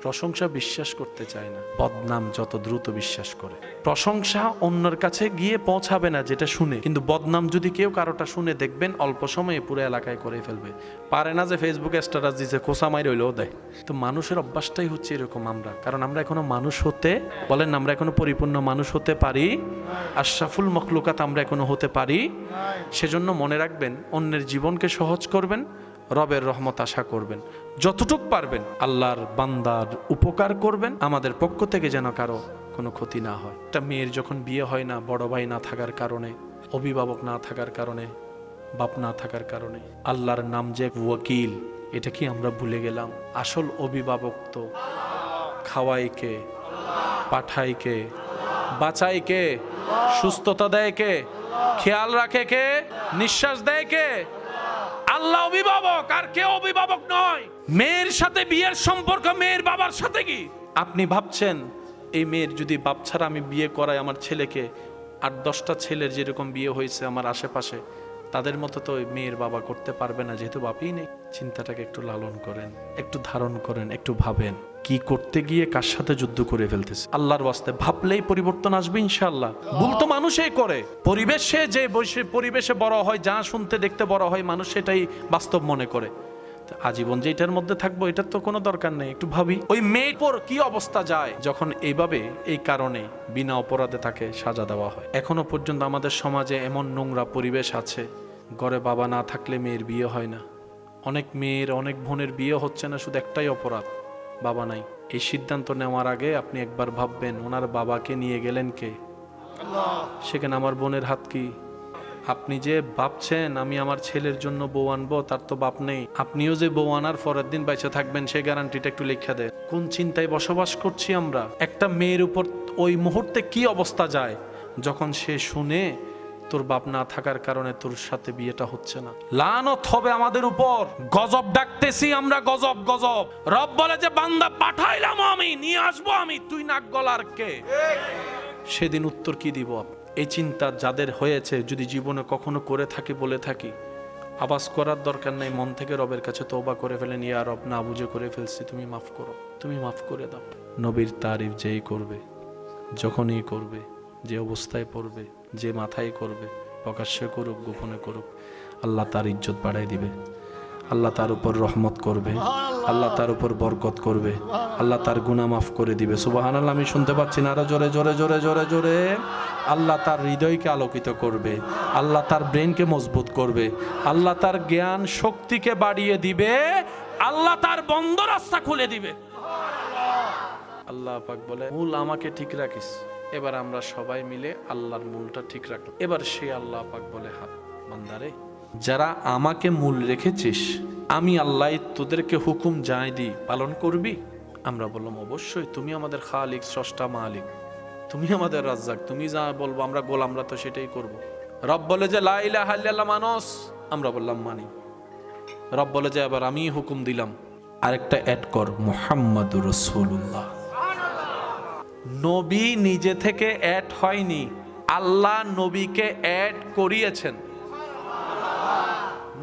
প্রশংসা বিশ্বাস করতে চায় না, বদনাম যত দ্রুত বিশ্বাস করে। প্রশংসা অন্যের কাছে গিয়ে পৌঁছাবে না যেটা শুনে, কিন্তু বদনাম যদি কেউ কারোটা শুনে দেখবেন অল্প সময়ে পুরো এলাকায় করে ফেলবে। পারে না যে ফেসবুকে স্ট্যাটাস দিছে খোসা মাই রইলেও দেয়। তো মানুষের অভ্যাসটাই হচ্ছে এরকম আমরা, কারণ আমরা এখনো মানুষ হতে বলেন, আমরা এখনো পরিপূর্ণ মানুষ হতে পারি, আশরাফুল মখলুকাত আমরা এখনো হতে পারি। সেজন্য মনে রাখবেন, অন্যের জীবনকে সহজ করবেন, রবের রহমত আশা করবেন, যতটুক পারবেন আল্লাহর বান্দার উপকার করবেন, আমাদের পক্ষ থেকে যেন কারো কোনো ক্ষতি না হয়। একটা মেয়ের যখন বিয়ে হয় না, বড় ভাই না থাকার কারণে, অভিভাবক না থাকার কারণে, বাপ না থাকার কারণে, আল্লাহর নাম যে ওয়াকিল, এটা কি আমরা ভুলে গেলাম? আসল অভিভাবক তো খাওয়াই কে, পাঠাই কে, বাঁচাই কে, সুস্থতা দেয় কে, খেয়াল রাখে কে, নিঃশ্বাস দেয় কে? আল্লাহ অভিভাবক, আর কেউ অভিভাবক নয়। মেয়ের সাথে বিয়ের সম্পর্ক মেয়ের বাবার সাথে কি? আপনি ভাবছেন এই মেয়ের যদি বাপ ছাড়া আমি বিয়ে করাই আমার ছেলেকে, 8-10টা ছেলের যেরকম বিয়ে হয়েছে আমার আশেপাশে, তাদের মতো তো মেয়ের বাবা করতে পারবে না, যেহেতু বাপই নেই। চিন্তাটাকে একটু লালন করেন, একটু ধারণ করেন, একটু ভাবেন কি করতে গিয়ে কার সাথে যুদ্ধ করে ফেলতেছে। আল্লাহর ওয়াস্তে ভাবলেই পরিবর্তন আসবে ইনশাআল্লাহ। ভুল তো মানুষই করে, পরিবেশে যে পরিবেশে বড় হয়, যা শুনতে দেখতে বড় হয়, মানুষ সেটাই বাস্তব মনে করে। আজীবন যে এটার মধ্যে থাকবো এটার তো কোনো দরকার নেই। একটু ভাবি ওই মেয়ের পর কি অবস্থা যায় যখন এইভাবে এই কারণে বিনা অপরাধে তাকে সাজা দেওয়া হয়। এখনো পর্যন্ত আমাদের সমাজে এমন নোংরা পরিবেশ আছে, ঘরে বাবা না থাকলে মেয়ের বিয়ে হয় না। অনেক মেয়ের, অনেক বোনের বিয়ে হচ্ছে না, শুধু একটাই অপরাধ, বাবা নাই। এই সিদ্ধান্ত নেওয়ার আগে আপনি একবার ভাববেন, ওনার বাবাকে নিয়ে গেলেন কে? সেখানে আমার বোনের হাত কি? আপনি যে ভাবছেন আমি আমার ছেলের জন্য বউ আনবো, তার তো বাপ নেই। আপনিও যে বউ আনার পরের দিন বেঁচে থাকবেন সেই গ্যারান্টিটা একটু লিখে দেন। কোন চিন্তায় বসবাস করছি আমরা? একটা মেয়ের উপর ওই মুহূর্তে কি অবস্থা যায় যখন সে শুনে তোর বাপ না থাকার কারণে তোর সাথে বিয়েটা হচ্ছে না। লানত হবে আমাদের উপর। গজব ডাকতেছি আমরা, গজব গজব। রব বলে যে বান্দা পাঠাইলাম আমি, নিয়ে আসবো আমি, তুই নাক গলার কে? সেদিন উত্তর কি দিব? এই চিন্তা যাদের হয়েছে, যদি জীবনে কখনো করে থাকি, বলে থাকি, আওয়াজ করার দরকার নেই, মন থেকে রবের কাছে তওবা করে ফেলেন, ইয়া রব না বুঝে করে ফেলছি, তুমি মাফ করো, তুমি মাফ করে দাও। নবীর তারিফ যেই করবে, যখনই করবে, যে অবস্থায় পড়বে, যে মাথায় করবে, প্রকাশ্যে করুক গোপনে করুক, আল্লাহ তার ইজ্জত বাড়াই দিবে, আল্লাহ তার উপর রহমত করবে, আল্লাহ তার উপর বরকত করবে, আল্লাহ তার গুনাহ মাফ করে দিবে। সুবহানাল্লাহ। আমি শুনতে পাচ্ছি না, আরো জোরে জোরে জোরে জোরে জোরে। আল্লাহ তার হৃদয়কে আলোকিত করবে, আল্লাহ তার ব্রেনকে মজবুত করবে, আল্লাহ তার জ্ঞান শক্তিকে বাড়িয়ে দিবে, আল্লাহ তার বন্ধ রাস্তা খুলে দিবে। আল্লাহ পাক বলে, মূল আমাকে ঠিক রাখিস। এবার আমরা সবাই মিলে আল্লাহর মূলটা ঠিক রাখলাম। এবার সে আল্লাহ পাক বলে, হাত বান্দারে, যারা আমাকে মূল রেখেছিস, আমি আল্লাহ তোদেরকে হুকুম যাই দিই পালন করবি? আমরা বললাম অবশ্যই, তুমি আমাদের খালিক, স্রষ্টা, মালিক, তুমি আমাদের রাজ্জাক, তুমি যা বলবো আমরা গোলামরা তো সেটাই করব। রব বলে যে লা ইলাহা ইল্লাল্লাহ মানস, আমরা বললাম মানি। রব বলে যে এবার আমি হুকুম দিলাম, আরেকটা অ্যাড কর, মুহাম্মাদুর রাসূলুল্লাহ। নবী নিজে থেকে অ্যাড হয়নি, আল্লাহ নবীকে অ্যাড করিয়েছেন।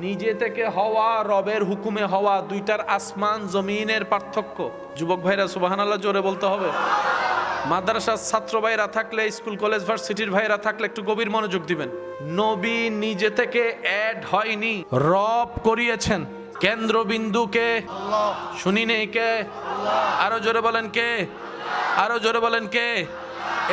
নিজে থেকে হওয়া, রবের হুকুমে হওয়া, দুইটার আসমান জমিনের পার্থক্য। যুবক ভাইরা সুবহানাল্লাহ জোরে বলতে হবে। মাদ্রাসার ছাত্র ভাইরা থাকলে, স্কুল কলেজ ভার্সিটির ভাইরা থাকলে একটু গভীর মনোযোগ দিবেন। নবী নিজে থেকে অ্যাড হয়নি, রব করিয়েছেন। কেন্দ্রবিন্দুকে শুনি নেই কে? আরো জোরে বলেন কে? আরো জোরে বলেন কে?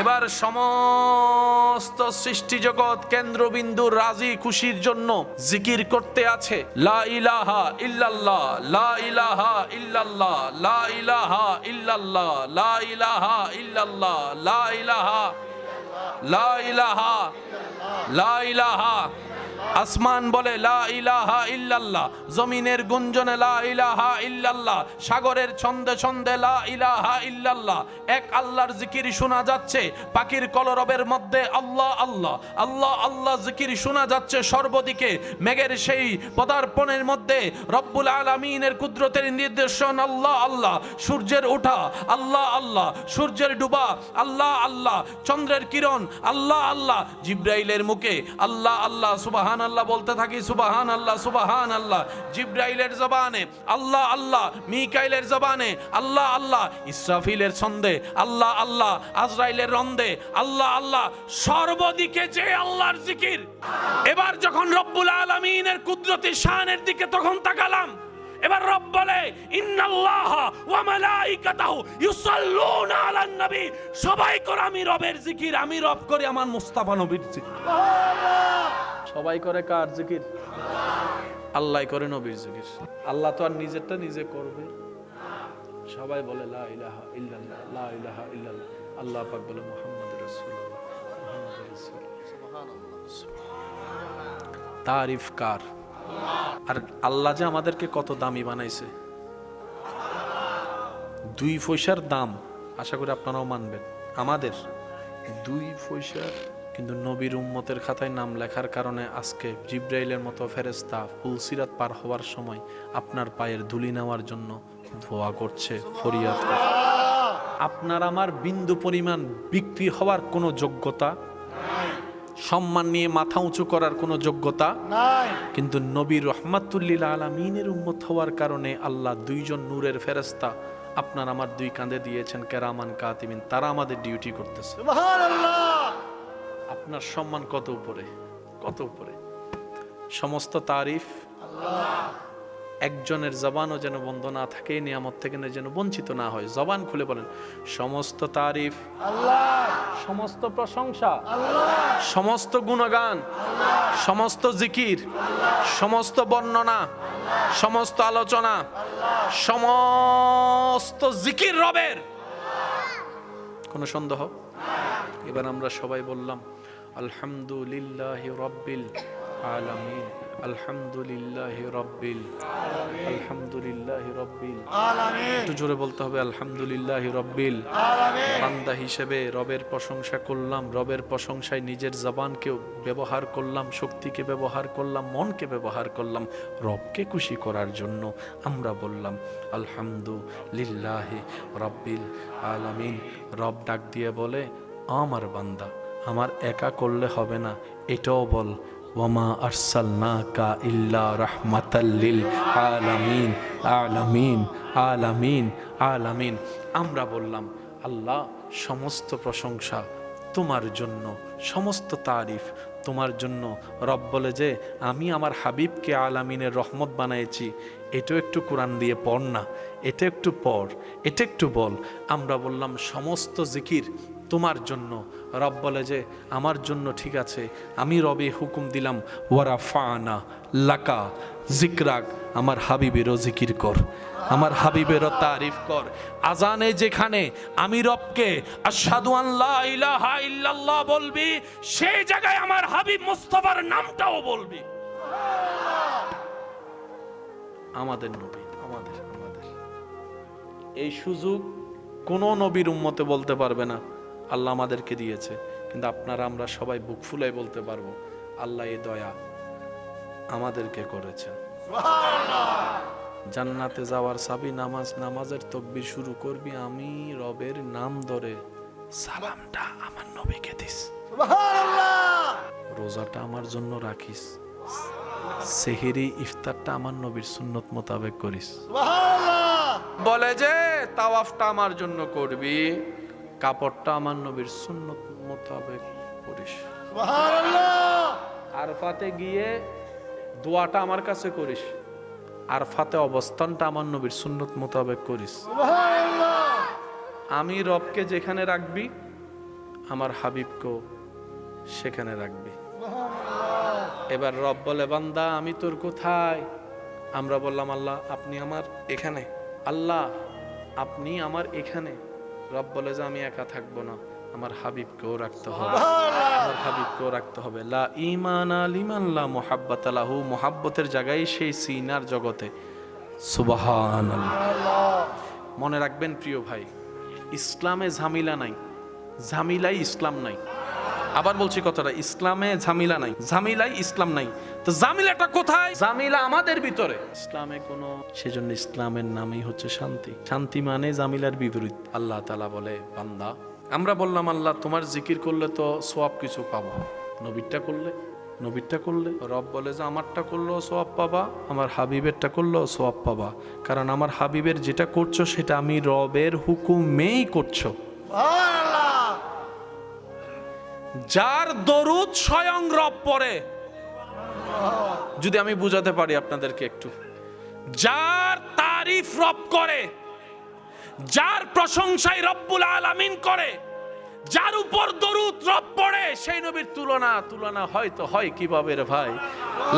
এবার সমস্ত সৃষ্টি জগৎ কেন্দ্রবিন্দু রাজি খুশির জন্য জিকির করতে আছে, লা ইলাহা ইল্লাল্লাহ, লা ইলাহা ইল্লাল্লাহ, লা ইলাহা ইল্লাল্লাহ, লা ইলাহা ইল্লাল্লাহ, লা ইলাহা, লা ইলাহা, লা ইলাহা। আসমান বলে লা ইলাহা ইল্লাল্লাহ, জমিনের গুঞ্জনে লা ইলাহা ইল্লাল্লাহ, সাগরের ছন্দে ছন্দে লা ইলাহা ইল্লাল্লাহ। এক আল্লাহর জিকির শোনা যাচ্ছে, পাখির কলরবের মধ্যে আল্লাহ আল্লাহ আল্লাহ আল্লাহ জিকির শোনা যাচ্ছে সর্বদিকে। মেঘের সেই পদার্পণের মধ্যে রব্বুল আলামিনের কুদরতের নির্দেশন আল্লাহ আল্লাহ। সূর্যের ওঠা আল্লাহ আল্লাহ, সূর্যের ডুবা আল্লাহ আল্লাহ, চন্দ্রের কিরণ আল্লাহ আল্লাহ, জিব্রাইলের মুখে আল্লাহ আল্লাহ। সুবহান সুবহানাল্লাহ বলতে থাকি, সুবহানাল্লাহ সুবহানাল্লাহ। জিবরাইলের জবানে আল্লাহ আল্লাহ, মিকাইলের জবানে আল্লাহ আল্লাহ, ইসরাফিলের ছন্দে আল্লাহ আল্লাহ, আজরাইলের রন্দে আল্লাহ আল্লাহ, সর্বদিকে যে আল্লাহর জিকির। এবার যখন রব্বুল আলামিনের কুদরতি শানের দিকে তখন তাকালাম, এবার রব বলে ইন্নাল্লাহা ওয়া মালাইকাতাহু ইউসাল্লুনা আলান নবী, সবাই করে আমি রবের জিকির, আমি রব করি আমার মুস্তাফা নবীর জিকির। সবাই করে কার জিকির? আল্লাহ করে নবীর জিকির। আল্লাহ তো আর নিজেরটা নিজে করবে, সবাই বলে লা ইলাহা ইল্লাল্লাহ, লা ইলাহা ইল্লাল্লাহ। আল্লাহ পাক বলে মুহাম্মাদুর রাসূলুল্লাহ, মুহাম্মাদুর রাসূলুল্লাহ। সুবহানাল্লাহ। তারিফ কার? আর আল্লাহ যে আমাদেরকে কত দামি বানাইছে, 2 পয়সার দাম, আশা করি আপনারাও মানবেন। আমাদের 2 পয়সার, কিন্তু নবীর উম্মতের খাতায় নাম লেখার কারণে আজকে জিবরাইলের মতো ফেরেশতা পুলসিরাত পার হওয়ার সময় আপনার পায়ের ধুলি নেওয়ার জন্য দোয়া করছে, ফরিয়াদ করছে। আপনার আমার বিন্দু পরিমাণ বিক্রি হওয়ার কোনো যোগ্যতা, সম্মান নিয়ে মাথা উঁচু করার কোনো যোগ্যতা নাই, কিন্তু নবী রহমাতুল্লিল আলামিনের উম্মত হওয়ার কারণে আল্লাহ 2 জন নূরের ফেরেশতা আপনার আমার 2 কাঁধে দিয়েছেন, কেরামান কাতিবিন, তারা আমাদের ডিউটি করতেছে। সুবহানাল্লাহ। আপনার সম্মান কত উপরে, কত উপরে। সমস্ত তারিফ আল্লাহ। একজনের জবানও যেন বন্ধ না থাকে, নিয়ামত থেকে যেন বঞ্চিত না হয়। জবান খুলে বলেন সমস্ত তারিফ আল্লাহ, সমস্ত প্রশংসা আল্লাহ, সমস্ত গুণগান আল্লাহ, সমস্ত জিকির আল্লাহ, সমস্ত বর্ণনা আল্লাহ, সমস্ত আলোচনা আল্লাহ, সমস্ত জিকির রবের। কোনো সন্দেহ? এবার আমরা সবাই বললাম আলহামদুলিল্লাহি রাব্বিল আলামিন, আলহামদুলিল্লাহি রাব্বিল, আলহামদুলিল্লাহি রাব্বিল আলামিন। একটু জোরে বলতে হবে আলহামদুলিল্লাহি রাব্বিল আলামিন। বান্দা হিসেবে রবের প্রশংসা করলাম, রবের প্রশংসায় নিজের জবানকে ব্যবহার করলাম, শক্তিকে ব্যবহার করলাম, মনকে ব্যবহার করলাম রবকে খুশি করার জন্য। আমরা বললাম আলহামদুলিল্লাহি রাব্বিল আলামিন। রব ডাক দিয়ে বলে আমার বান্দা, আমার একা করলে হবে না, এটাও বল ওয়ামা আরসালনাকা ইল্লা রাহমাতাল লিল আলামিন, আলামিন, আলামিন, আলামিন। আমরা বললাম আল্লাহ সমস্ত প্রশংসা তোমার জন্য, সমস্ত তারিফ তোমার জন্য। রব বলে যে আমি আমার হাবিবকে আলামিনের রহমত বানাইছি, এটাও একটু কোরআন দিয়ে পড় না, এটা একটু পড়, এটা একটু বল। আমরা বললাম সমস্ত জিকির তোমার জন্য। রব বলে যে আমার জন্য ঠিক আছে, আমি রবে হুকুম দিলাম ওয়ারাফানা লাকা জিকরাক, আমার হাবিবেরও জিকির কর, আমার হাবিবেরও তারিফ কর। আজানে যেখানে আমি রবকে আশহাদু আন লা ইলাহা ইল্লাল্লাহ বলবি, সেই জায়গায় আমার হাবিব মুস্তাফার নামটাও বলবি। আমাদের নবী, আমাদের আমাদের এই সুযোগ কোন নবীর উম্মতে বলতে পারবে না, আল্লাহ আমাদেরকে দিয়েছে। কিন্তু আপনারা আমরা সবাই বুক ফুলাই বলতে পারবো আল্লাহ এই দয়া আমাদেরকে করেছেন। জান্নাতে যাওয়ার চাবি নামাজ, নামাজের তাকবীর শুরু করবি আমি রবের নাম ধরে, সালামটা আমার নবীকে দিস, সুবহানাল্লাহ। রোজাটা আমার জন্য রাখিস, সেহরি ইফতারটা আমার নবীর সুন্নত মোতাবেক করিস, সুবহানাল্লাহ। বলে যে তাওয়াফটা আমার জন্য করবি, কাপড়টা আমার নবীর সুন্নত মোতাবেক করিস, সুবহানাল্লাহ। আরফাতে গিয়ে দোয়াটা আমার কাছে করিস, আরফাতে অবস্থানটা আমার নবীর সুন্নত মোতাবেক করিস, সুবহানাল্লাহ। আমি রবকে যেখানে রাখবি আমার হাবিবকেও সেখানে রাখবি, সুবহানাল্লাহ। এবার রব বলে বান্দা আমি তোর কোথায়? আমরা বললাম আল্লাহ আপনি আমার এখানে, আল্লাহ আপনি আমার এখানে। রব বলে যে আমি একা থাকবো না, আমার হাবিবকেও রাখতে হবে, আমার হাবিবকেও রাখতে হবে। লা ঈমানা লিমান লা মুহাব্বাতা লাহু, মুহাব্বতের জায়গায় সেই সিনার জগতে, সুবহানাল্লাহ। মনে রাখবেন প্রিয় ভাই, ইসলামে ঝামেলা নাই, ঝামেলাই ইসলাম নাই। আবার বলছি কথাটা, ইসলামে ঝামেলা নাই, ঝামেলাই ইসলাম নাই। তো ঝামেলাটা কোথায়? ঝামেলা আমাদের ভিতরে। ইসলামে কোনো, সেজন্য ইসলামের নামই হচ্ছে শান্তি। শান্তি মানে ঝামেলার বিপরীত। আল্লাহ তাআলা বলে বান্দা, আমরা বললাম আল্লাহ তোমার জিকির করলে তো সওয়াব কিছু পাবো, নবীরটা করলে নবীরটা করলে রব বলে যে আমারটা করলেও সওয়াব পাবা, আমার হাবিবেরটা করলেও সওয়াব পাবা, কারণ আমার হাবিবের যেটা করছো সেটা আমি রবের হুকুমেই করছো। যার দরুদ স্বয়ং রব পড়ে, যদি আমি বুঝাতে পারি আপনাদেরকে একটু, যার তারিফ রব করে, যার প্রশংসায় রব্বুল আলামিন করে, যার উপর দরুদ রব পড়ে, সেই নবীর তুলনা হয়তো হয় কিভাবে রে ভাই?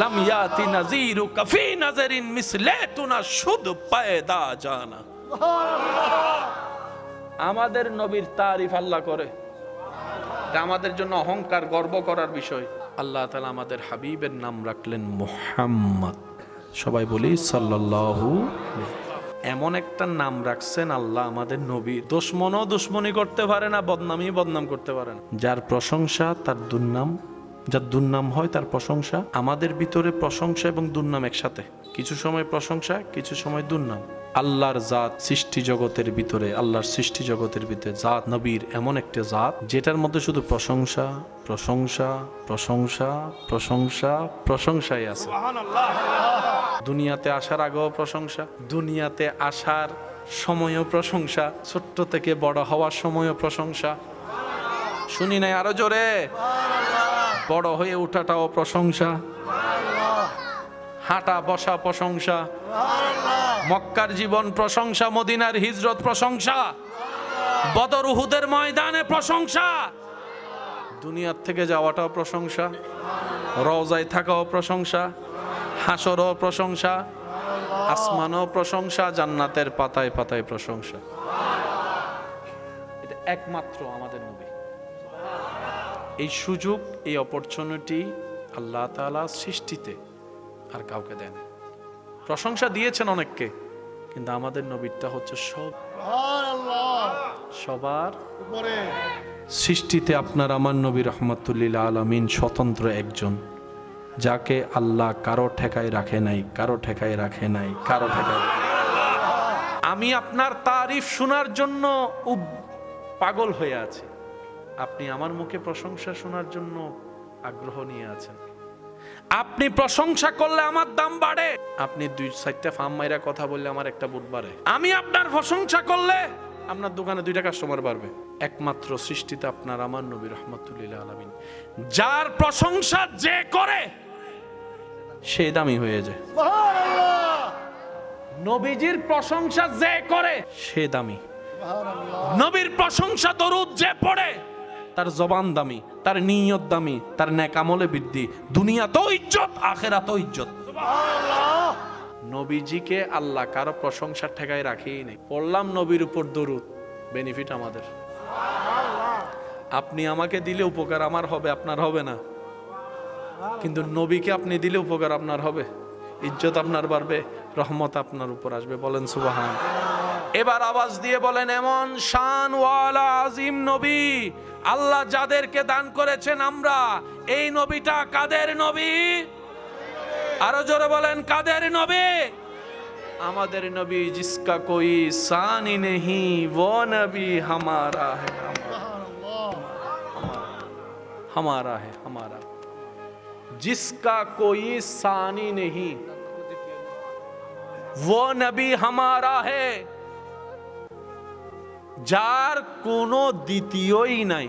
লাম ইয়াতি নাযীরু কাফি নাযারিন মিসলে তুনা শুদ পায়দা জানা। আমাদের নবীর তারিফ আল্লাহ করে, এটা আমাদের জন্য অহংকার গর্ব করার বিষয়। আল্লাহ তাআলা আমাদের হাবিবের নাম রাখলেন মুহাম্মদ। সবাই বলি সাল্লাল্লাহু আলাইহি। এমন একটা নাম রাখছেন আল্লাহ আমাদের নবীর, দুশমনও দুশমনি করতে পারে না, বদনাম করতে পারে না। যার প্রশংসা তার দুর্নাম, যার দুর্নাম হয় তার প্রশংসা। আমাদের ভিতরে প্রশংসা এবং দুর্নাম একসাথে, কিছু সময় প্রশংসা, কিছু সময় দুর্নাম। আল্লাহর জাত সৃষ্টি জগতের ভিতরে, আল্লাহর সৃষ্টি জগতের ভিতরে জাত নবীর এমন একটা জাত যেটার মধ্যে শুধু প্রশংসা প্রশংসা প্রশংসা প্রশংসা প্রশংসাই আছে। দুনিয়াতে আসার আগেও প্রশংসা, দুনিয়াতে আসার সময়ও প্রশংসা, ছোট্ট থেকে বড় হওয়ার সময়ও প্রশংসা। শুনি নাই আরো জোরে? বড় হয়ে ওঠাটাও প্রশংসা, হাঁটা বসা প্রশংসা, মক্কার জীবন প্রশংসা, মদিনার হিজরত প্রশংসা, বদর উহুদের ময়দানে প্রশংসা, দুনিয়ার থেকে যাওয়াটাও প্রশংসা, রওজায় থাকাও প্রশংসা, হাসরও প্রশংসা, আসমানও প্রশংসা, জান্নাতের পাতায় পাতায় প্রশংসা। এটা একমাত্র আমাদের নবী। এই সুযোগ, এই অপরচুনিটি আল্লাহ তাআলা সৃষ্টিতে আর কাউকে দেন। প্রশংসা দিয়েছেন অনেককে, কিন্তু আমাদের নবীরটা হচ্ছে সবার উপরে। সৃষ্টিতে আপনার আমার নবী রাহমাতুল্লিল আলামিন স্বতন্ত্র একজন, যাকে আল্লাহ কারো ঠেকায় রাখে নাই, কারো ঠেকায় রাখে নাই, কারো ঠেকায়। আমি আপনার তারিফ শোনার জন্য পাগল হয়ে আছি, আপনি আমার মুখে প্রশংসা শোনার জন্য আগ্রহ নিয়ে আছেন। আপনি প্রশংসা করলে আমার দাম বাড়ে, আপনি 2-4টা ফার্ম মাইরা কথা বললে আমার একটা বুট বাড়ে। আমি আপনার প্রশংসা করলে আপনার দোকানে 2টা কাস্টমার বাড়বে। একমাত্র সৃষ্টিতে আপনার আমার নবী রাহমাতুল্লিল আলামিন, যার প্রশংসা যে করে সে দামি হয়ে যায়। নবীজির প্রশংসা যে করে সে দামি। নবীর প্রশংসা দরুদ যে পড়ে তার জবান দামি, তার নিয়ত দামি, তার নেক আমলে বৃদ্ধি, দুনিয়াতেও ইজ্জত, আখিরাতেও ইজ্জত। নবীজিকে আল্লাহ কারো প্রশংসার ঠেকায় রাখেই নেই। পড়লাম নবীর উপর দরুদ, বেনিফিট আমাদের। আপনি আমাকে দিলে উপকার আমার হবে, আপনার হবে না। কিন্তু নবীকে আপনি দিলে উপকার আপনার হবে, ইজ্জত আপনার বাড়বে, রহমত আপনার উপর আসবে। বলেন সুবহান। এবার আওয়াজ দিয়ে বলেন, এমন শান ওয়ালা আজিম নবী আল্লাহ যাদেরকে দান করেছেন আমরা, এই নবীটা কাদের নবী? আরো জোরে বলেন, কাদের নবী? আমাদের নবী, জিসকা কোই সানি নেহি वो नबी हमारा है, हमारा है, हमारा। जिसका कोई सानी नहीं वो नबी हमारा है। যার কোনো দ্বিতীয়ই নাই,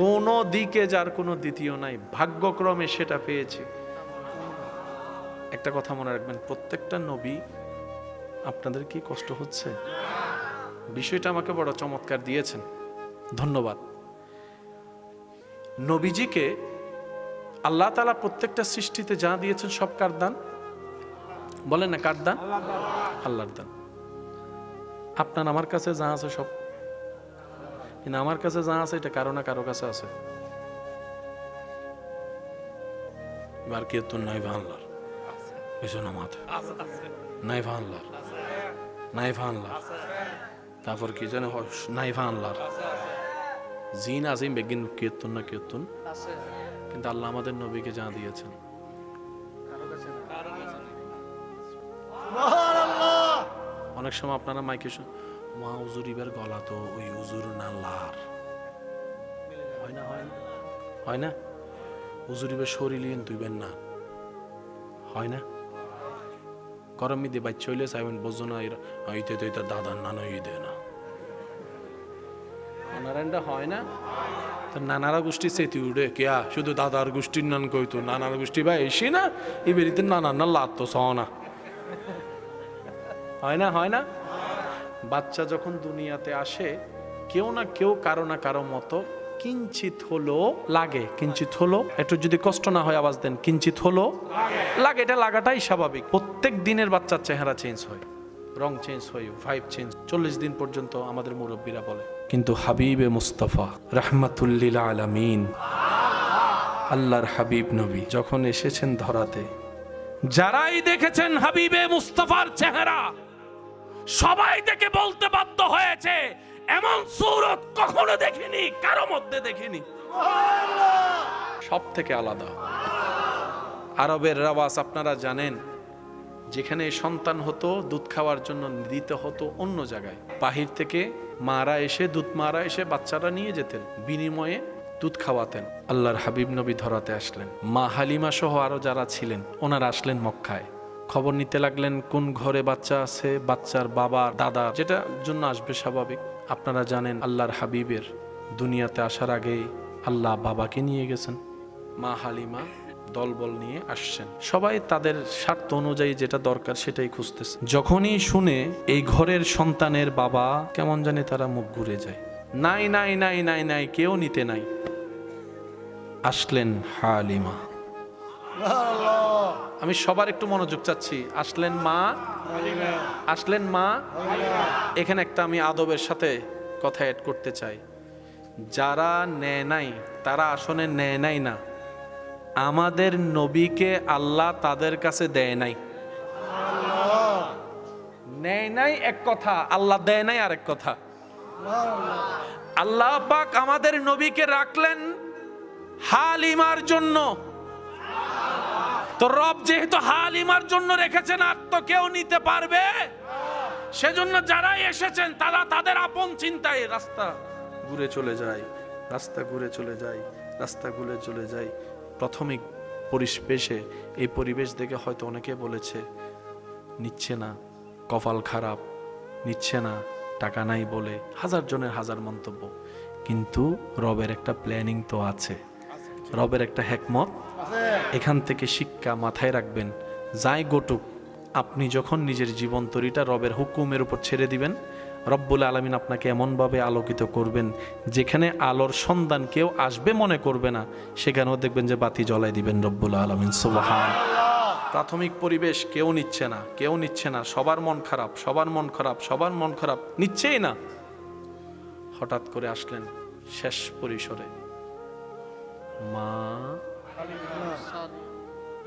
কোন দিকে যার কোনো দ্বিতীয় নাই, ভাগ্যক্রমে সেটা পেয়েছে। একটা কথা মনে রাখবেন, প্রত্যেকটা নবী, আপনাদের কি কষ্ট হচ্ছে? বিষয়টা আমাকে বড় চমৎকার দিয়েছেন, ধন্যবাদ। নবীজিকে আল্লাহ তাআলা প্রত্যেকটা সৃষ্টিতে যা দিয়েছেন সব কার দান? বলেন না, কার দান? আল্লাহর দান। আপনার আমার কাছে যা আছে সব, কিন্তু আমার কাছে যা আছে এটা কারো না কারো কাছে আছে। এবার কি তো নাই ভাঙলার কিছু না মাথা নাই ভাঙলার, নাই ভাঙলার, তারপর কি জানে নাই ভাঙলার জিন আজিম বেগিন কীর্তন না কীর্তন, কিন্তু আল্লাহ আমাদের নবীকে যা দিয়েছেন অনেক সময় আপনারা মাইকে মা হুজুর ইবার গলা তো ওই হুজুর না লার হয় না, হয় না, হয় না। হুজুরিবে শরীলিয়েন তুইবেন না, হয় না? গরম ঈদে বাচ্চা হইলে চাইবেন বোঝো না ইতে তো এটা দাদার নানা ঈদে না, নারায়ণটা হয় না? তো নানারা গোষ্ঠী চেতি উঠে কেয়া শুধু দাদার গোষ্ঠীর নান কইতো, নানার গোষ্ঠী বা এসে না এই বেরিতে নানার না লাত তো না, হয় না? হয় না? বাচ্চা যখন দুনিয়াতে আসে কেউ না কেউ কারো না কারো মতো কিঞ্চিত হলো লাগে, কিঞ্চিত হলো, একটু যদি কষ্ট না হয় আওয়াজ দেন, কিঞ্চিত হলো লাগে। এটা লাগাটাই স্বাভাবিক। প্রত্যেক দিনের বাচ্চার চেহারা চেঞ্জ হয়, রং চেঞ্জ হয়, ভাইব চেঞ্জ, 40 দিন পর্যন্ত আমাদের মুরব্বীরা বলে। কিন্তু হাবিবে মুস্তাফা রাহমাতুল্লিল আলামিন আল্লাহর হাবিব নবী যখন এসেছেন ধরাতে, যারাই দেখেছেন হাবিবে মুস্তাফার চেহারা সবাই দেখে বলতে বাধ্য হয়েছে এমন সূরত কখনো দেখিনি, কারো মধ্যে দেখিনি, সব থেকে আলাদা। আরবের রেওয়াজ আপনারা জানেন, যেখানে সন্তান হতো দুধ খাওয়ার জন্য দিতে হতো অন্য জায়গায়, বাহির থেকে মারা এসে বাচ্চারা নিয়ে যেতেন, বিনিময়ে দুধ খাওয়াতেন। আল্লাহর হাবিব নবী ধরাতে আসলেন, মা হালিমা সহ আরো যারা ছিলেন ওনারা আসলেন মক্কায়, খবর নিতে লাগলেন কোন ঘরে বাচ্চা আছে, বাচ্চার বাবা দাদা যেটা জন্য আসবে স্বাভাবিক। আপনারা জানেন আল্লাহর হাবিবের দুনিয়াতে আসার আগেই আল্লাহ বাবাকে নিয়ে গেছেন, মা হালিমা দলবল নিয়ে আসছেন, সবাই তাদের স্বার্থ অনুযায়ী যেটা দরকার সেটাই খুঁজতেছে। যখনই শুনে এই ঘরের সন্তানের বাবা, কেমন জানি তারা মুখ ঘুরে যায়, নাই নাই নাই নাই নাই কেউ নিতে নাই। আসলেন হালিমা, আমি সবার একটু মনোযোগ চাচ্ছি, আসলেন মা, আসলেন মা। এখানে একটা আমি আদবের সাথে কথা অ্যাড করতে চাই, যারা নেয় নাই তারা আসলে নেয় নাই না, আমাদের নবীকে আল্লাহ তাদের কাছে দেয় নাই। নেয় নাই এক কথা, আল্লাহ দেয় নাই আরেক কথা। আল্লাহ পাক আমাদের নবীকে রাখলেন হালিমার জন্য, তো রব যেহেতু হালিমার জন্য রেখেছেন আর তো কেউ নিতে পারবে, সেজন্য যারাই এসেছেন তারা তাদের আপন চিন্তায় রাস্তা ঘুরে চলে যায়, রাস্তা ঘুরে চলে যায়, রাস্তা ঘুরে চলে যায়। প্রাথমিক পরিবেশে এই পরিবেশ দেখে হয়তো অনেকে বলেছে নিচ্ছে না, কপাল খারাপ, নিচ্ছে না, টাকা নাই বলে, হাজার জনের হাজার মন্তব্য। কিন্তু রবের একটা প্ল্যানিং তো আছে, রবের একটা হিকমত। এখান থেকে শিক্ষা মাথায় রাখবেন, যাই গোটুক, আপনি যখন নিজের জীবন তরিটা রবের হুকুমের উপর ছেড়ে দিবেন, রব্বুল আলামিন আপনাকে এমনভাবে আলোকিত করবেন যেখানে আলোর সন্ধান কেউ আসবে মনে করবে না, সেখানেও দেখবেন যে বাতি জ্বলাই দিবেন রব্বুল আলামিন। সুবহানাল্লাহ। প্রাথমিক পরিবেশ কেউ নিচ্ছে না, কেউ নিচ্ছে না, সবার মন খারাপ, সবার মন খারাপ, সবার মন খারাপ, নিচ্ছেই না। হঠাৎ করে আসলেন শেষ পরিসরে, মা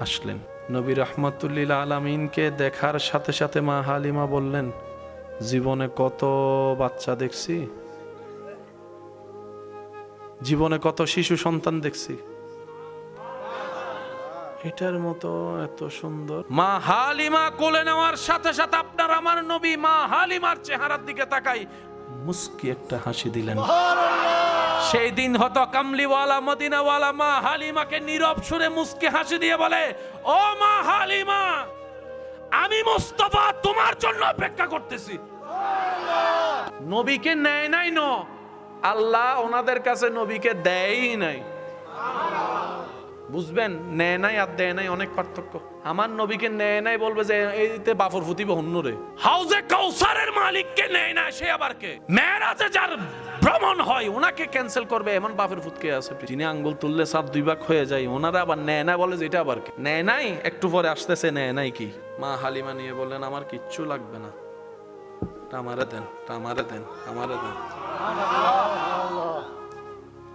আসলেন। নবী রাহমাতুল্লিল আলামিনকে দেখার সাথে সাথে মা হালিমা বললেন, জীবনে কত বাচ্চা দেখছি, জীবনে কত শিশু সন্তান দেখছি, এটার মতো এত সুন্দর। মা হালিমা কোলে নেওয়ার সাথে সাথে আপনার আমার নবী মা হালিমার চেহারার দিকে তাকাই মুস্কি একটা হাসি দিলেন। সেই দিন হতো কামলিওয়ালা মদিনাওয়ালা মা হালিমাকে নীরব সুরে মুস্কি হাসি দিয়ে বলে, ও মা হালিমা, আমি মুস্তাফা তোমার জন্য অপেক্ষা করতেছি। নবীকে নেয় নাই, ন আল্লাহ ওনাদের কাছে নবীকে দেয়ই নাই। বুঝবেন, নেয় নাই আর দেয় নাই অনেক পার্থক্য। আমার নবীকে নেয় নাই বলবে যে এইতে বাফর ফুটিব হন্যরে, হাউজে কাউসারের মালিককে নেয় না, সে আবার কে? মেরাজে যার ভ্রমণ হয় ওনাকে ক্যান্সেল করবে এমন বাফের ফুটকে আছে, যিনি আঙ্গুল তুললে সাত দুই ভাগ হয়ে যায়, ওনারা আবার নেয় না বলে যে এটা আবার কে? নেয় নাই একটু পরে আসতেছে, নেয় নাই কি? মা হালিমা নিয়ে বললেন, আমার কিচ্ছু লাগবে না, আমারে দেন, আমারে দেন, আমারে দেন,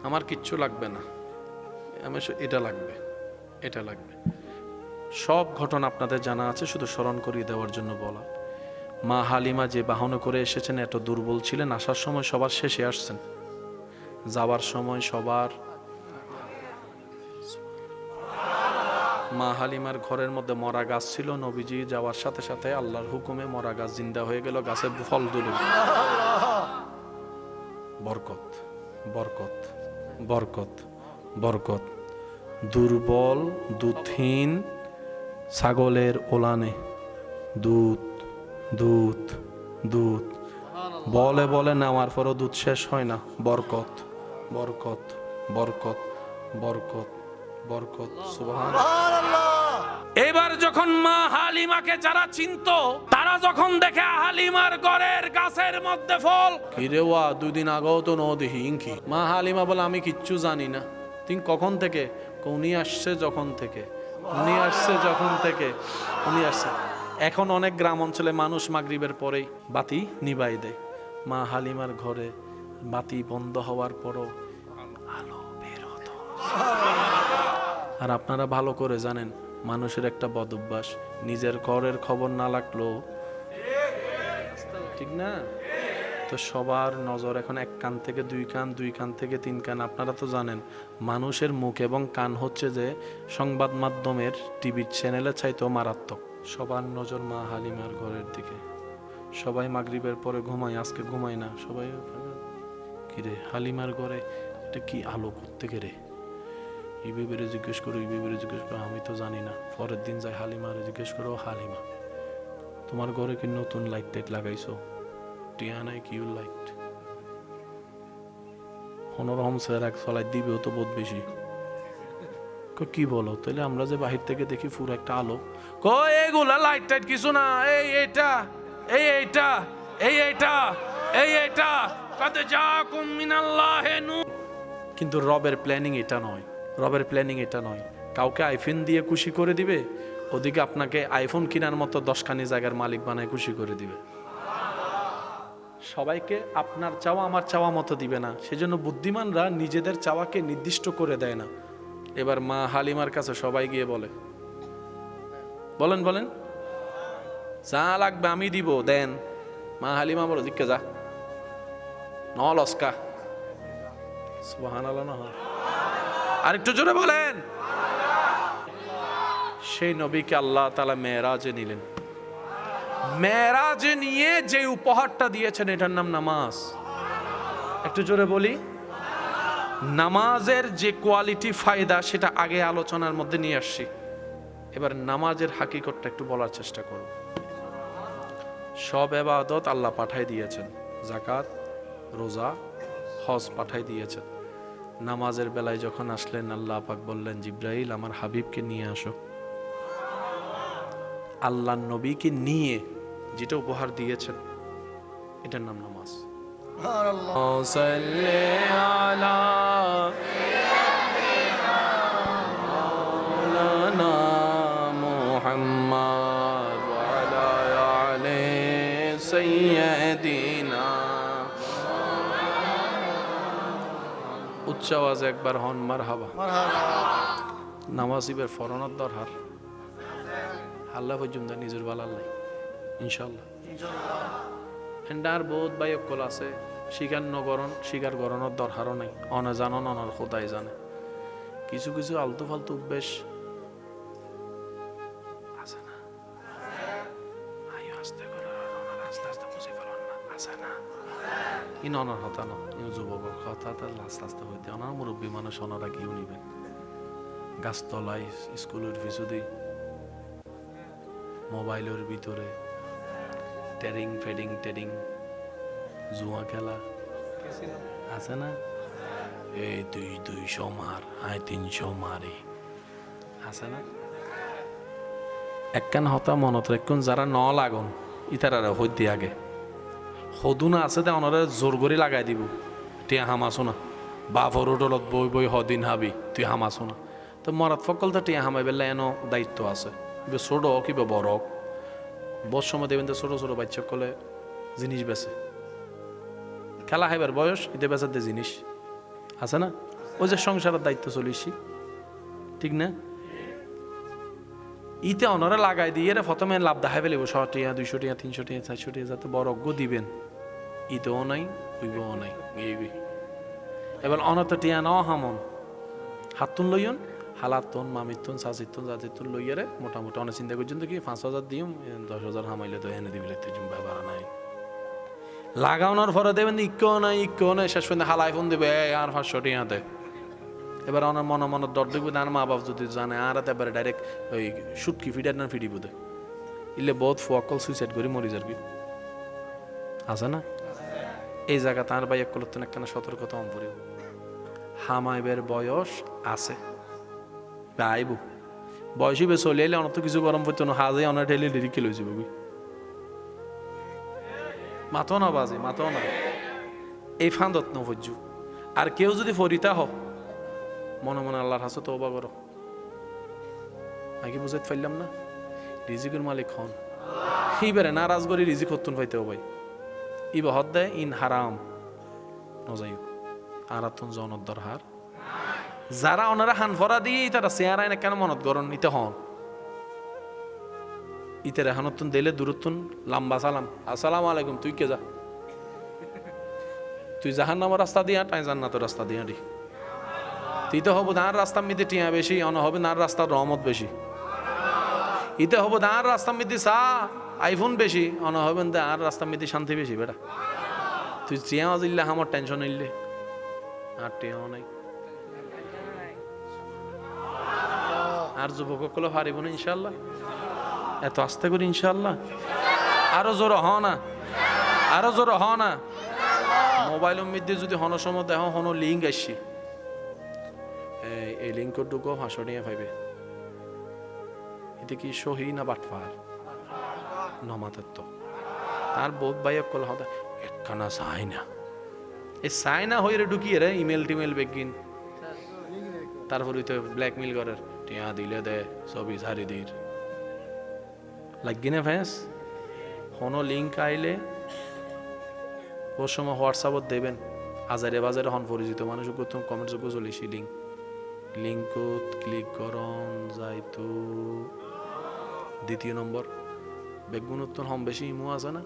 আমার কিচ্ছু লাগবে না, এটা লাগবে, এটা লাগবে। সব ঘটনা আপনাদের জানা আছে, শুধু স্মরণ করিয়ে দেওয়ার জন্য বলা। মা হালিমা যে বাহনে করে এসেছেন এত দুর্বল ছিলেন, আসার সময় সবার শেষে আসছেন, যাওয়ার সময় সবার। মা হালিমার ঘরের মধ্যে মরা গাছ ছিল, নবীজি যাওয়ার সাথে সাথে আল্লাহর হুকুমে মরা গাছ জিন্দা হয়ে গেল, গাছে ফল ধরে। বরকত বরকত বরকত বরকত। দুর্বল দুধহীন ছাগলের ওলানে দুধ দুধ দুধ বলে বলে নেওয়ার পরও দুধ শেষ হয় না। বরকত বরকত বরকত বরকত বরকত সুবহানাল্লাহ। এবার যখন মা হালিমাকে যারা চিনতো তারা যখন দেখে হালিমার ঘরের গাছের মধ্যে ফল, কিরে ওয়া দুদিন আগেও তো নদী ইনকি। মা হালিমা বলে আমি কিচ্ছু জানি না। তিনি কখন থেকে? উনি আসছে যখন থেকে, উনি আসছে যখন থেকে, উনি আসছে। এখন অনেক গ্রাম অঞ্চলে মানুষ মাগরিবের পরেই বাতি নিভাই দেয়। মা হালিমার ঘরে বাতি বন্ধ হওয়ার পরও আলো বের হতো। আর আপনারা ভালো করে জানেন মানুষের একটা বদ অভ্যাস, নিজের ঘরের খবর না লাগলেও, ঠিক না? তো সবার নজর এখন এক কান থেকে দুই কান, দুই কান থেকে তিন কান। আপনারা তো জানেন মানুষের মুখ এবং কান হচ্ছে যে সংবাদ মাধ্যমের টিভির চ্যানেলের চাইতেও মারাত্মক। সবার নজর মা হালিমার ঘরের দিকে। সবাই মাগরিবের পরে ঘুমায়, আজকে ঘুমায় না সবাই। কিরে হালিমার ঘরে এটা কি আলো করতে গেরে? এই বেবেরে জিজ্ঞেস করো, এই বেবেরে জিজ্ঞেস করো, আমি তো জানি না। পরের দিন যাই হালিমারে জিজ্ঞেস করো, হালিমা তোমার ঘরে কি নতুন লাইট টাইট লাগাইছো? টিয়া নাই কিউ লাইট? হনরহম স্যার এক চলাই দিবেও তো বহুত বেশি। কি বলো তাহলে? আমরা যে বাহির থেকে দেখি পুরো একটা আলো, এগুলা লাইট টাইট কিছু না, এই এটা এই এইটা এই এইটা এই এইটা কদ জাকুম মিনাল্লাহি নূর। কিন্তু রবের প্ল্যানিং এটা নয়, রবের প্ল্যানিং এটা নয়। কাউকে আইফোন দিয়ে খুশি করে দিবে, ওদিকে আপনাকে আইফোন কেনার মতো 10খানি জায়গার মালিক বানায় খুশি করে দিবে। সবাইকে আপনার চাওয়া আমার চাওয়া মতো দিবে না। সেজন্য বুদ্ধিমানরা নিজেদের চাওয়াকে নির্দিষ্ট করে দেয় না। এবার মা হালিমার কাছে সবাই গিয়ে বলে, বলেন বলেন যা লাগবে আমি দিব, দেন। মা হালিমা বলো জিজ্ঞে যা নলস্কা সুবহানাল্লাহ না। আর একটু জোরে বলেন। সেই নবীকে আল্লাহ তাআলা মেরাজে নিলেন। মেরাজে নিয়ে যে উপহারটা দিয়েছেন এটার নাম নামাজ। একটু জোরে বলি। নামাজের যে কোয়ালিটি ফায়দা সেটা আগে আলোচনার মধ্যে নিয়ে আসছি। এবার নামাজের হাকিকতটা একটু বলার চেষ্টা করব। সব ইবাদত আল্লাহ পাঠাই দিয়েছেন, যাকাত রোজা হজ পাঠাই দিয়েছেন। নামাজের বেলায় যখন আসলেন আল্লাহ পাক বললেন, জিব্রাইল আমার হাবিবকে নিয়ে আসো। আল্লাহ নবীকে নিয়ে যেটা উপহার দিয়েছেন এটার নাম নামাজ। উচ্চ আওয়াজে একবার হন মারহাবা। নামাজিবের ফরনত দরহার আল্লাহ পর্যন্ত নিজের বালাল্লাই ইনশাল্লাহ। এন্ডার বহুত বাই অকল আছে স্বীকার নগরণ, স্বীকার গরণের দরকারও নাই। অনে জানন অনার খোদাই জানে। কিছু কিছু আলতু ফালতু অভ্যেস আছে না, আস্তে করে আস্তে আস্তে বুঝে ফেলন না, আছে না। ইন অনার হতা না, ইন যুবক হতা আস্তে আস্তে হইতে অনার মুরব্বী মানুষ ওনারা কিউ নিবেন। গাছতলায় স্কুলের পিছুদি মোবাইলের ভিতরে টেরিং ফেডিং টেরিং জুয়া খেলা আছে না। এই 200 মার, আয় 300 মারে আছে না। একখান হতা মনত রাখুন, যারা ন লাগুন ইতারা হইতে আগে সদু না আছে ওনারা জোর করে লাগাই দিব। টিয়া হামাছো না, বাপর হোটেলত বই বই হদিন হাবি তুই হামাছো না। তো মরাত ফকল তো টিয়া হামাই বেলা এনো দায়িত্ব আছে। ছোট হোক কিংবা বড় হোক, বস সময় দেবেন তো ছোট ছোট বাচ্চা কলে জিনিস বেছে খেলা হাইবার বয়স এতে বেচার দে জিনিস আছে না। ওই যে সংসারের দায়িত্ব চলিছি, ঠিক না। ইতে অনরা লাগাই দিয়ে প্রথমে লাভ দেখাই ফেলিব 100 টাকা 200 টাকা 300 টাকা 400 টাকা, যাতে বরজ্ঞ দিবেন। ইতেও নাই উইবও নাই গেবি। এবার অনত টিয়া ন হামন হাতুন লইয়ন হালাতুন মামিতুন সাজিতুন জাজিতুন লইয়ারে মোটামুটি অনেক চিন্তা করছেন তো কি 5000 দিম 10,000 হামাইলে তো এনে দিবি তুই ব্যাপার নাই। লাগানোর পরে দেবেন ইক্কো নাই শেষ পর্যন্ত হালাই ফোন দেবে আর 500 টাকা দে। এবার ওনার মনে মনে ডর দেখবে আর মা বাপ যদি জানে আর এবারে ডাইরেক্ট ওই সুটকি ফিডার না ফিডিব দে ইলে বহুত ফকল সুইসাইড করে মরি যার কি আছে না এই জায়গা তার ভাই এক করতেন একখানা সতর্কতা অন পড়িব হামাইবের বয়স আছে আইব বয়সী বে চলে এলে অনত কিছু গরম পড়তো না হাজে অনেক ঠেলে লিরিকে লই যাব মাথো না বাজে মাথো না এই ফান্দত ন ভজ্জু আর কেউ যদি ফরিতা হ মনে মনে আল্লাহর হাসে তওবা করো আগে বুঝাইতে পারলাম না রিজিকের মালিক হন এইবারে নারাজ করে রিজিক হতুন পাইতে ভাই ইবা হদ দেয় ইন হারাম নজাইও আরাতুন জনত দরহার যারা ওনারা হানফরা দিয়ে তারা চেহারায় না কেন মনত গরণ ইতে হন ইতে রেহানতুন দিলে দূরতুন লম্বা সালাম আসসালামু আলাইকুম তুই কে যা তুই জাহান্নামের রাস্তা দিয়া তাই জান্নাতের রাস্তা দিয়া দি তুই তো হবো দাঁড় রাস্তা মিদি টিয়া বেশি অন হবে নার রাস্তার রহমত বেশি ইতে হবো দাঁড় রাস্তা মিদি সা আইফোন বেশি অন হবেন আর রাস্তা মিদি শান্তি বেশি বেটা তুই টিয়া দিল্লে আমার টেনশন ইল্লে আর টিয়াও নাই আর যুবকগুলো পারিব না ইনশাল্লাহ এত আস্তে করি ইনশাল্লাহ আরো জোর হ না আরো জোর হ না মোবাইলের মধ্যে যদি হন সময় দেখ হন লিঙ্ক আসছি এই লিঙ্কর ঢুকো হাসো নিয়ে পাইবে এতে কি সহি না বাটফার নমাতের তো তার বহুত বাইক কল হতা একখানা চাই না এই চাই না হয়ে ঢুকিয়ে রে ইমেল টিমেল বেগিন তারপর তো ব্ল্যাকমেল করার টিয়া দিলে দে ছবি ছাড়ি দির লাগি না ভ্যাস হন লিঙ্ক আইলে ওর সময় হোয়াটসঅ্যাপত দেবেন হাজারে বাজারে হন পরিচিত মানুষ তুমি কমেন্ট যোগ্য চলিছি লিঙ্কত ক্লিক করন যাইতো দ্বিতীয় নম্বর বেগুনোত্তর হম বেশি ইমো আছে না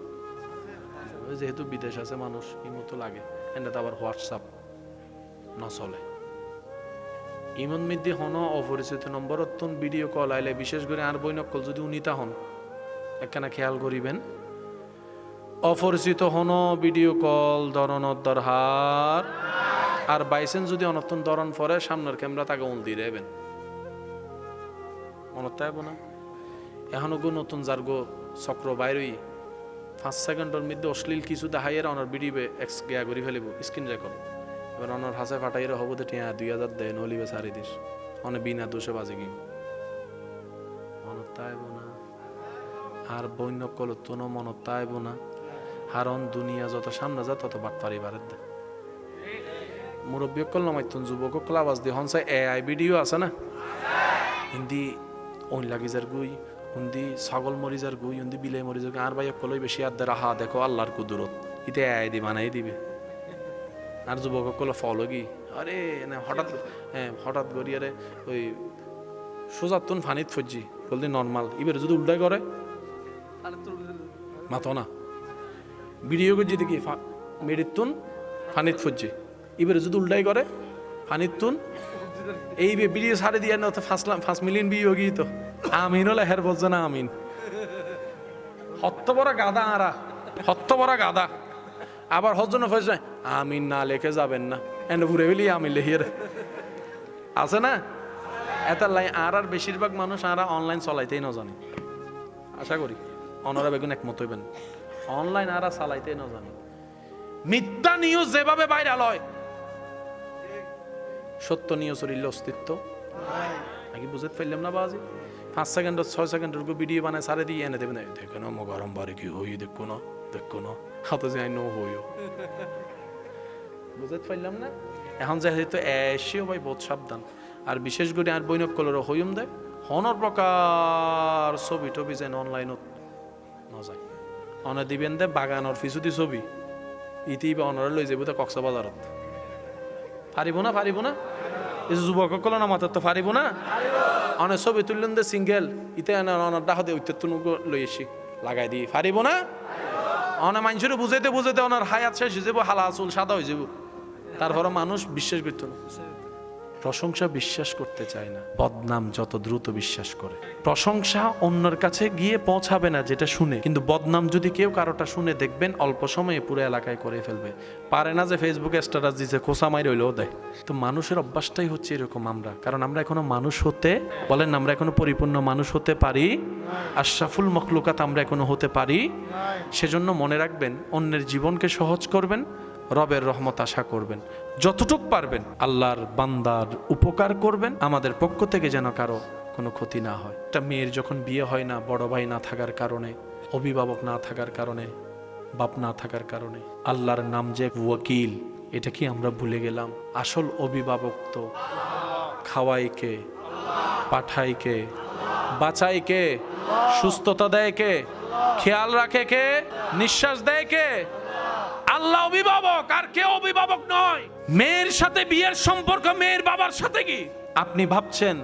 যেহেতু বিদেশ আছে মানুষ ইমো তো লাগে এনে তো আবার হোয়াটসঅ্যাপ না চলে ইমন মিদ্দি হন অপরিচিত নম্বর ভিডিও কল আইলে বিশেষ করে আর বই নকল যদি উনিতা হন একখানা খেয়াল করিবেন অপরিচিত হন ভিডিও কল ধরনের দরহার আর বাইসেন যদি অনতন ধরন পরে সামনের ক্যামেরা তাকে উল দিয়ে দেবেন মনত আইব না এখনো গো নতুন যার গো চক্র বাইরই 5 সেকেন্ডের মধ্যে অশ্লীল কিছু দেখাইয়ের অনার ভিডিও এক্স গিয়া করে ফেলিব স্ক্রিন রেকর্ড এবার অনার হাসে ফাটাইয়ের হবো তো টিয়া 2000 দেয় নলিবে সারি দিস অনেক বিনা দোষে বাজে গিয়ে মনত আইব না আর বন্য কল তোনো মনত আইব না হারন দুনিয়া যত সামনে যা তত বাট পারি বারের দে মুরব্বী কল নামাইতুন যুবক কল আওয়াজ দিয়ে হনসাই এআই ভিডিও আছে না হিন্দি ওই লাগিজার গুই হিন্দি ছাগল মরিজার গুই হিন্দি বিলাই মরিজার গুই আর ভাই কলই বেশি আর দ্বারা হা দেখো আল্লাহর কুদরত ইতে এআই দি বানাই দিবে আর যুবক কল ফলো কি আরে হঠাৎ গড়িয়ারে ওই সোজাতুন ফানিত ফজি বলতে নর্মাল এবারে যদি উল্টাই করে মাতো না ভিডিও করে যদি কি মেরিতুন ফানিত ফজি এবারে যদি উল্টাই করে ফানিতুন এই ভিডিও ছাড়ে দিয়ে না 5 মিলিয়ন ভিউ গিয়ে তো আমিন হলে হের বলছে না আমিন হত্ত বড় গাদা আরা হত্ত বড় গাদা আবার হজন ফেস আমিন না লেখে যাবেন না এনে ঘুরে ফেলি আমিন লেহিয়ে আছে না এত লাই আর বেশিরভাগ মানুষ আর অনলাইন চলাইতেই না জানে আশা করি অনরা বেগুন একমত হইবেন অনলাইন আর চালাইতেই না জানে মিথ্যা নিউজ যেভাবে ভাইরাল হয় সত্য নিউজ অস্তিত্ব নাকি বুঝতে পারলাম না বাজি 5 সেকেন্ড 6 সেকেন্ডের ভিডিও বানায় সারে দিয়ে এনে দেবেন দেখো না গরম বারে কি হই দেখো না হাত যে আই নো হইও বুঝতে পারলাম না এখন যেহেতু এসেও ভাই বহুত সাবধান আর বিশেষ করে আর বৈনক কলর হইম দেয় হনর প্রকার ছবি টবি যেন অনলাইনত না যায় অনে দিবেন দে বাগানর ফিসুদি ছবি ইতি বা অনরে লই যাবো তো কক্সবাজারত পারিব না এই যুবক কল না মাত্র তো পারিব না অনেক ছবি তুললেন দে সিঙ্গেল ইতে অনার ডাহ দিয়ে উত্তর লই এসি লাগাই দিই পারিব না অনেক মানুষের বুঝাইতে অনার হায়াত শেষ হয়ে যাবো হালা চুল সাদা হয়ে যাব তারপরে মানুষ বিশ্বাস করত না প্রশংসা বিশ্বাস করতে চায় না, বদনাম যত দ্রুত বিশ্বাস করে। প্রশংসা অন্যের কাছে গিয়ে পৌঁছাবে না যেটা শুনে, কিন্তু বদনাম যদি কেউ কারোটা শুনে দেখবেন অল্প সময়ে পুরো এলাকায় করে ফেলবে। পারে না যে ফেসবুকে স্ট্যাটাস দিছে খোসা মাইর হইলেও দেয়। তো মানুষের অভ্যাসটাই হচ্ছে এরকম। আমরা কারণ আমরা এখনো মানুষ হতে বলেন, আমরা এখনো পরিপূর্ণ মানুষ হতে পারি, আশরাফুল মখলুকাত আমরা এখনো হতে পারি। সেজন্য মনে রাখবেন, অন্যের জীবনকে সহজ করবেন, রবের রহমত আশা করবেন, যতটুক পারবেন আল্লাহর বান্দার উপকার করবেন। আমাদের পক্ষ থেকে যেন কারো কোনো ক্ষতি না হয়। একটা মেয়ের যখন বিয়ে হয় না, বড় ভাই না থাকার কারণে, অভিভাবক না থাকার কারণে, বাপ না থাকার কারণে, আল্লাহর নাম যে ওয়াকিল, এটা কি আমরা ভুলে গেলাম? আসল অভিভাবক তো খাওয়াই কে, পাঠাই কে, বাঁচাই কে, সুস্থতা দেয় কে, খেয়াল রাখে কে, নিঃশ্বাস দেয় কে? আল্লাহ অভিভাবক, আর কেউ অভিভাবক নয়। মেয়ের সাথে বিয়ের সম্পর্ক মেয়ের বাবার সাথে কি? আপনি ভাবছেন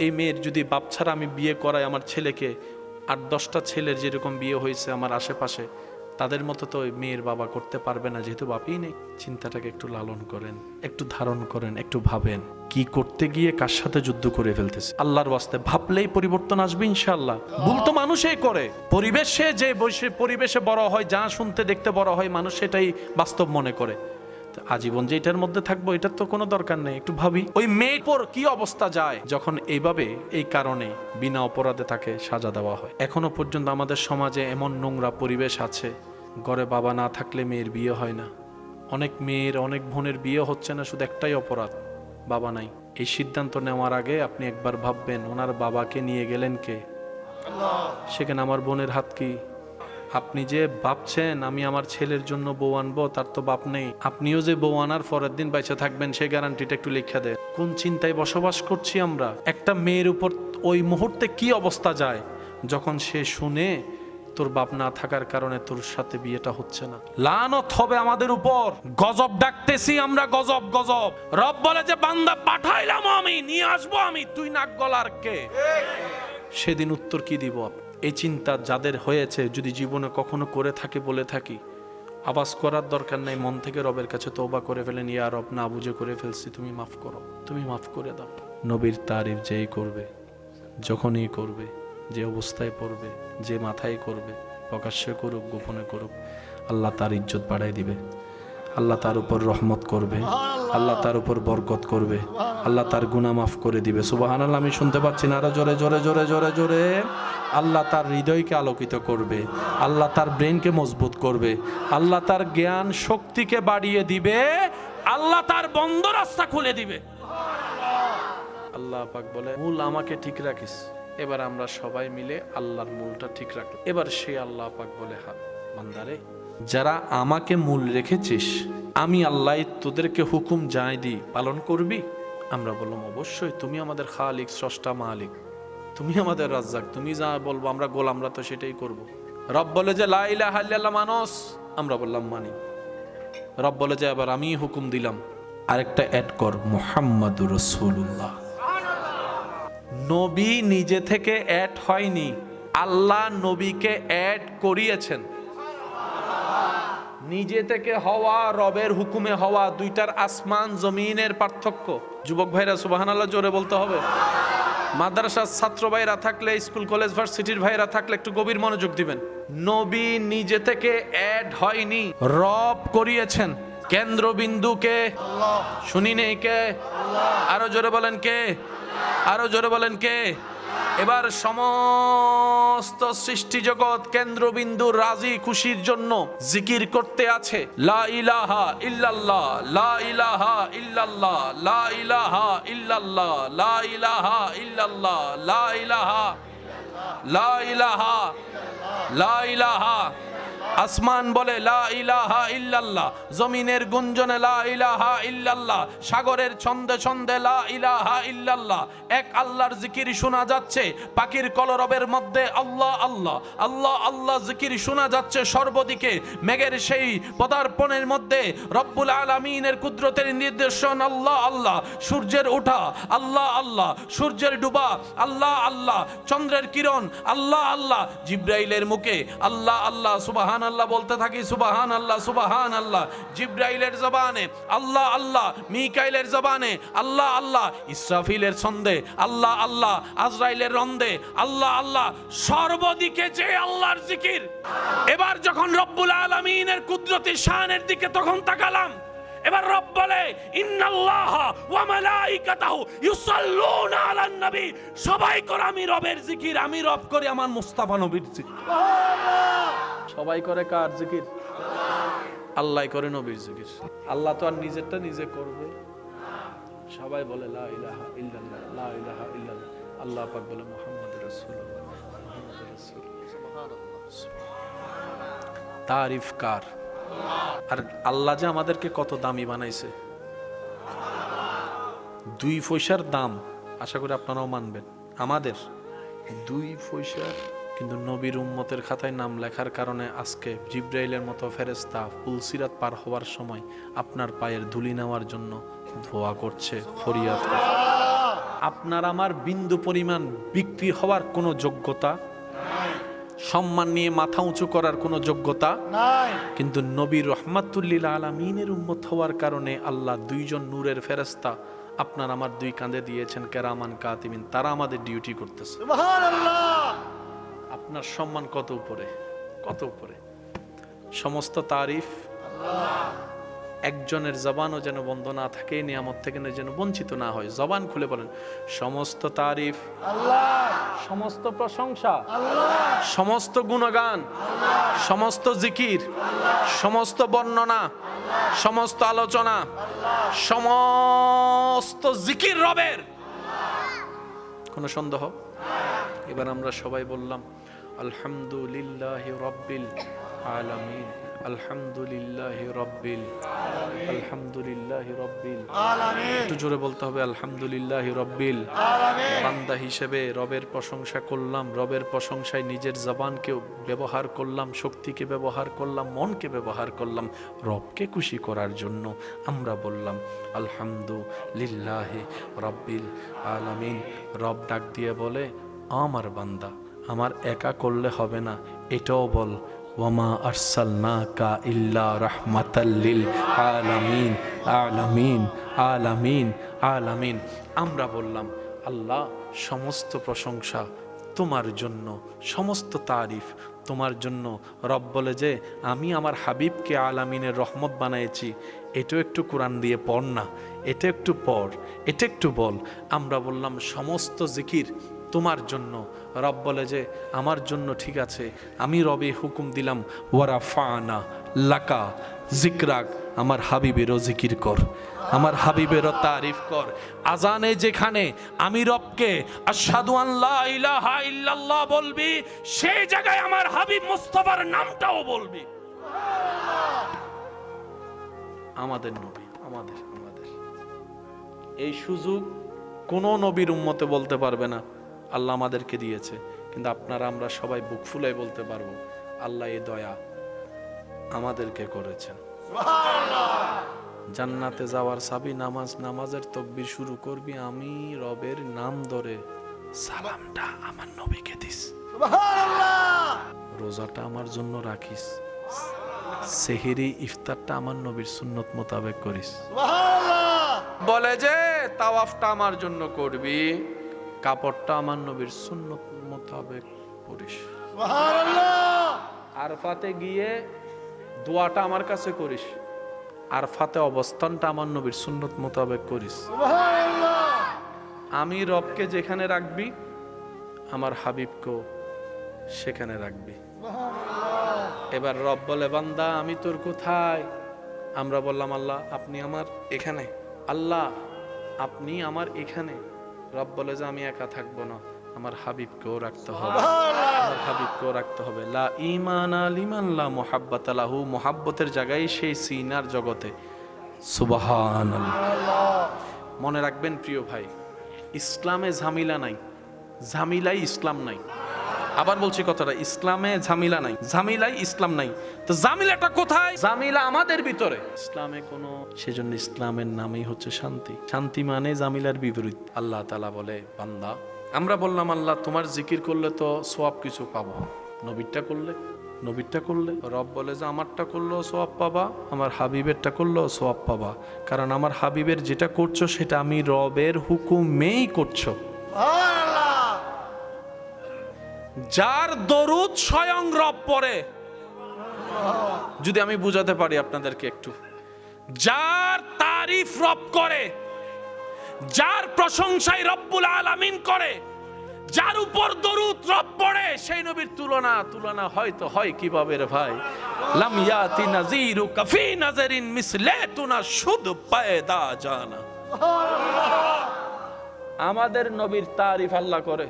এই মেয়ের যদি বাপ ছাড়া আমি বিয়ে করাই আমার ছেলেকে, 8-10টা ছেলের যেরকম বিয়ে হয়েছে আমার আশেপাশে, তাদের মতো তো মেয়ের বাবা করতে পারবে না, যেহেতু বাপই নেই। চিন্তাটাকে একটু লালন করেন, একটু ধারণ করেন, একটু ভাবেন কি করতে গিয়ে কার সাথে যুদ্ধ করে ফেলতেছে। আল্লাহর ওয়াস্তে ভাবলেই পরিবর্তন আসবে ইনশাআল্লাহ। ভুল তো মানুষই করে, পরিবেশে যে পরিবেশে বড় হয়, যা শুনতে দেখতে বড় হয়, মানুষ সেটাই বাস্তব মনে করে। আজীবন যে এটার মধ্যে থাকবো এটার তো কোনো দরকার নেই। একটু ভাবি ওই মেয়ের পর কি অবস্থা যায় যখন এইভাবে এই কারণে বিনা অপরাধে তাকে সাজা দেওয়া হয়। এখনো পর্যন্ত আমাদের সমাজে এমন নোংরা পরিবেশ আছে, ঘরে বাবা না থাকলে মেয়ের বিয়ে হয় না। অনেক মেয়ের, অনেক বোনের বিয়ে হচ্ছে না, শুধু একটাই অপরাধ, বাবা নাই। এই সিদ্ধান্ত নেওয়ার আগে আপনি একবার ভাববেন, ওনার বাবাকে নিয়ে গেলেন কে? সেখানে আমার বোনের হাত কি? আপনি যে ভাবছেন আমি আমার ছেলের জন্য বউ আনবো, তার তো বাপ নেই। আপনিও যে বউ আনার পরের দিন বেঁচে থাকবেন সেই গ্যারান্টিটা একটু লিখে দেন। কোন চিন্তায় বসবাস করছি আমরা? একটা মেয়ের উপর ওই মুহূর্তে কি অবস্থা যায় যখন সে শুনে তোর বাপ না থাকার কারণে তোর সাথে বিয়েটা হচ্ছে না। লানত হবে আমাদের উপর। গজব ডাকতেছি আমরা, গজব গজব। রব বলে যে বান্দা পাঠাইলাম আমি, নিয়ে আসবো আমি, তুই নাক গলার কে? সেদিন উত্তর কি দিব? এই চিন্তা যাদের হয়েছে, যদি জীবনে কখনো করে থাকে বলে থাকি, আওয়াজ করার দরকার নাই, মন থেকে রবের কাছে তওবা করে ফেলেন, ইয়া রব না বুঝে করে ফেলছি, তুমি মাফ করো, তুমি মাফ করে দাও। নবীর তারিফ যেই করবে, যখনই করবে, যে অবস্থায় পড়বে, যে মাথায় করবে, প্রকাশ্যে করুক গোপনে করুক, আল্লাহ তার ইজ্জত বাড়াই দিবে, আল্লাহ তার উপর রহমত করবে, আল্লাহ তার উপর বরকত করবে, আল্লাহ তার গুনাহ মাফ করে দিবে। সুবহানাল্লাহ। আমি শুনতে পাচ্ছি না, আরো জোরে জোরে জোরে জোরে জোরে। আল্লাহ তার হৃদয়কে আলোকিত করবে, আল্লাহ তার ব্রেনকে মজবুত করবে, আল্লাহ তার জ্ঞান শক্তিকে বাড়িয়ে দিবে, আল্লাহ তার বন্ধ রাস্তা খুলে দিবে। আল্লাহ পাক বলে, মূল আমাকে ঠিক রাখিস। এবার আমরা সবাই মিলে আল্লাহর মূলটা ঠিক রাখলাম। এবার সে আল্লাহ পাক বলে, হা বান্দারে, যারা আমাকে মূল রেখেছিস, আমি আল্লাহ তোদেরকে হুকুম যাই দিই পালন করবি? আমরা বললাম অবশ্যই, তুমি আমাদের খালিক, স্রষ্টা, মালিক, তুমি আমাদের রাজ্জাক, তুমি যা বলবো আমরা গোলামরা তো সেটাই করব। রব বলে যে লা ইলাহা ইল্লাল্লাহ মানস, আমরা বললাম মানি। রব বলে যে এবার আমি হুকুম দিলাম, আরেকটা অ্যাড কর, মুহাম্মাদুর রাসূলুল্লাহ। নবী নিজে থেকে অ্যাড হয়নি, আল্লাহ নবীকে অ্যাড করিয়েছেন। নিজে থেকে হওয়া, রবের হুকুমে হওয়া, দুইটার আসমান জমিনের পার্থক্য। যুবক ভাইরা সুবহানাল্লাহ জোরে বলতে হবে। মাদ্রাসার ছাত্র ভাইরা থাকলে, স্কুল কলেজ ভার্সিটির ভাইরা থাকলে একটু গভীর মনোযোগ দিবেন। নবী নিজে থেকে অ্যাড হয়নি, রব করিয়েছেন। কেন্দ্রবিন্দুকে শুনি নেই কে? আরো জোরে বলেন কে? আরো জোরে বলেন কে? এবার সমস্ত সৃষ্টি জগৎ কেন্দ্রবিন্দু রাজি খুশির জন্য জিকির করতে আছে, লা ইলাহা ইল্লাল্লাহ, লা ইলাহা ইল্লাল্লাহ, লা ইলাহা ইল্লাল্লাহ, লা ইলাহা ইল্লাল্লাহ, লা ইলাহা, লা ইলাহা, লা ইলাহা। আসমান বলে লা ইলাহা ইল্লাল্লাহ, জমিনের গুঞ্জনে লা ইলাহা ইল্লাল্লাহ, সাগরের ছন্দে ছন্দে লা ইলাহা ইল্লাল্লাহ। এক আল্লাহর জিকির শোনা যাচ্ছে, পাখির কলরবের মধ্যে আল্লাহ আল্লাহ আল্লাহ আল্লাহ জিকির শোনা যাচ্ছে সর্বদিকে। মেঘের সেই পদার্পণের মধ্যে রব্বুল আলামিনের কুদরতের নির্দেশন আল্লাহ আল্লাহ। সূর্যের ওঠা আল্লাহ আল্লাহ, সূর্যের ডুবা আল্লাহ আল্লাহ, চন্দ্রের কিরণ আল্লাহ আল্লাহ, জিব্রাইলের মুখে আল্লাহ আল্লাহ। সুবহান সুবহানাল্লাহ বলতে থাকি, সুবহানাল্লাহ সুবহানাল্লাহ। জিবরাইলের জবানে আল্লাহ আল্লাহ, মিকাইলের জবানে আল্লাহ আল্লাহ, ইসরাফিলের ছন্দে আল্লাহ আল্লাহ, আজরাইলের রন্দে আল্লাহ আল্লাহ, সর্বদিকে যে আল্লাহর জিকির। এবার যখন রব্বুল আলামিনের কুদরতি শানের দিকে তখন তাকালাম, এবার রব বলে ইন্নাল্লাহা ওয়া মালাইকাতাহু ইউসাল্লুনা আলান নবী, সবাই করে আমি রবের জিকির, আমি রব করি আমার মুস্তাফা নবীর জিকির। সবাই করে কার জিকির? আল্লাহ করে নবীর জিকির। আল্লাহ তো আর নিজেরটা নিজে করবে? সবাই বলে লা ইলাহা ইল্লাল্লাহ, লা ইলাহা ইল্লাল্লাহ। আল্লাহ পাক বলে মুহাম্মাদুর রাসূলুল্লাহ, মুহাম্মাদুর রাসূলুল্লাহ। সুবহানাল্লাহ। তারিফ কার? আর আল্লাহ যে আমাদেরকে কত দামি বানাইছে, 2 পয়সার দাম, আশা করি আপনারাও মানবেন। আমাদের 2 পয়সার, কিন্তু নবীর উম্মতের খাতায় নাম লেখার কারণে আজকে জিবরাইলের মতো ফেরেশতা পুলসিরাত পার হওয়ার সময় আপনার পায়ের ধুলি নেওয়ার জন্য দোয়া করছে, ফরিয়াদ করছে। আপনার আমার বিন্দু পরিমাণ বিক্রি হওয়ার কোনো যোগ্যতা নাই, সম্মান নিয়ে মাথা উঁচু করার কোনো যোগ্যতা নাই, কিন্তু নবীর রহমাতুল্লিল আলামিনের উম্মত হওয়ার কারণে আল্লাহ 2 জন নূরের ফেরেশতা আপনার আমার 2 কাঁধে দিয়েছেন, কেরামান কাতিবিন, তারা আমাদের ডিউটি করতেছে। সুবহানাল্লাহ। আপনার সম্মান কত উপরে, কত উপরে। সমস্ত তারিফ আল্লাহ। একজনের জবানও যেন বন্ধ না থাকে, নিয়ামত থেকে যেন বঞ্চিত না হয়। জবান খুলে বলেন সমস্ত তারিফ আল্লাহ, সমস্ত প্রশংসা আল্লাহ, সমস্ত গুণগান আল্লাহ, সমস্ত জিকির আল্লাহ, সমস্ত বর্ণনা আল্লাহ, সমস্ত আলোচনা আল্লাহ, সমস্ত জিকির রবের। কোনো সন্দেহ? এবার আমরা সবাই বললাম আলহামদুলিল্লাহি রাব্বিল আলামিন, আলহামদুলিল্লাহি রাব্বিল আলামিন, আলহামদুলিল্লাহি রাব্বিল আলামিন। একটু জোরে বলতে হবে আলহামদুলিল্লাহি রাব্বিল আলামিন। বান্দা হিসেবে রবের প্রশংসা করলাম, রবের প্রশংসায় নিজের জবানকে ব্যবহার করলাম, শক্তিকে ব্যবহার করলাম, মনকে ব্যবহার করলাম রবকে খুশি করার জন্য। আমরা বললাম আলহামদুলিল্লাহি রাব্বিল আলামিন। রব ডাক দিয়ে বলে আমার বান্দা, আমার একা করলে হবে না, এটাও বল ওয়ামা আরসালনাকা ইল্লা রাহমাতাল লিল আলামিন, আলামিন আলামিন আলামিন। আমরা বললাম আল্লাহ সমস্ত প্রশংসা তোমার জন্য, সমস্ত তারিফ তোমার জন্য। রব বলে যে আমি আমার হাবিবকে আলামিনের রহমত বানাইছি, এটাও একটু কোরআন দিয়ে পড় না, এটা একটু পড়, এটা একটু বল। আমরা বললাম সমস্ত জিকির তোমার জন্য। রব বলে যে আমার জন্য ঠিক আছে, আমি রবে হুকুম দিলাম ওয়ারাফানা লাকা জিকরাক, আমার হাবিবেরও জিকির কর, আমার হাবিবেরও তারিফ কর। আজানে যেখানে আমি রবকে আশহাদু আন লা ইলাহা ইল্লাল্লাহ বলবি, সেই জায়গায় আমার হাবিব মুস্তাফার নামটাও বলবি। আমাদের নবী, আমাদের আমাদের এই সুযোগ কোন নবীর উম্মতে বলতে পারবে না, আল্লাহ আমাদেরকে দিয়েছে। কিন্তু আপনারা আমরা সবাই বুক ফুলাই বলতে পারবো আল্লাহ এই দয়া আমাদেরকে করেছেন। জান্নাতে যাওয়ার চাবি নামাজ, নামাজের তাকবীর শুরু করবি আমি রবের নাম ধরে, সালামটা আমার নবীকে দিস, রোজাটা আমার জন্য রাখিস, সেহরি ইফতারটা আমার নবীর সুন্নত মোতাবেক করিস। বলে যে তাওয়াফটা আমার জন্য করবি, কাপড়টা আমার নবীর সুন্নত মোতাবেক পরিস। সুবহানাল্লাহ। আরফাতে গিয়ে দোয়াটা আমার কাছে করিস, আরফাতে অবস্থানটা আমার নবীর সুন্নত মোতাবেক করিস। সুবহানাল্লাহ। আমি রবকে যেখানে রাখবি আমার হাবিবকেও সেখানে রাখবি। সুবহানাল্লাহ। এবার রব বলে বান্দা আমি তোর কোথায়? আমরা বললাম আল্লাহ আপনি আমার এখানে। আল্লাহ আপনি আমার এখানে। রব বলে যে আমি একা থাকবো না, আমার হাবিবকেও রাখতে হবে, আমার হাবিবকেও রাখতে হবে। লা ঈমানা লিমান লা মুহাব্বাতা লাহু, মুহাব্বতের জায়গায় সেই সিনার জগতে। সুবহানাল্লাহ। মনে রাখবেন প্রিয় ভাই, ইসলামে ঝামেলা নাই, ঝামেলাই ইসলাম নাই। আবার বলছি কথাটা, ইসলামে ঝামেলা নাই, ঝামেলাই ইসলাম নাই। তো ঝামেলাটা কোথায়? ঝামেলা আমাদের ভিতরে। ইসলামে কোনো, সেজন্য ইসলামের নামই হচ্ছে শান্তি। শান্তি মানে ঝামেলার বিপরীত। আল্লাহ তাআলা বলে বান্দা, আমরা বললাম আল্লাহ তোমার জিকির করলে তো সওয়াব কিছু পাবো, নবীরটা করলে নবীরটা করলে রব বলে যে আমারটা করলেও সওয়াব পাবা, আমার হাবিবেরটা করলেও সওয়াব পাবা, কারণ আমার হাবিবের যেটা করছো সেটা আমি রবের হুকুমেই করছো। যার দরুদ স্বয়ং রব পড়ে, যদি আমি বুঝাতে পারি আপনাদেরকে একটু, যার তারিফ রব করে, যার প্রশংসায় রব্বুল আলামিন করে, যার উপর দরুদ রব পড়ে, সেই নবীর তুলনা হয়তো হয় কিভাবে রে ভাই? লাম ইয়াতি নাযীরু কাফি নাযারিন মিসলে তুনা শুদ পায়দা জানা। আমাদের নবীর তারিফ আল্লাহ করে,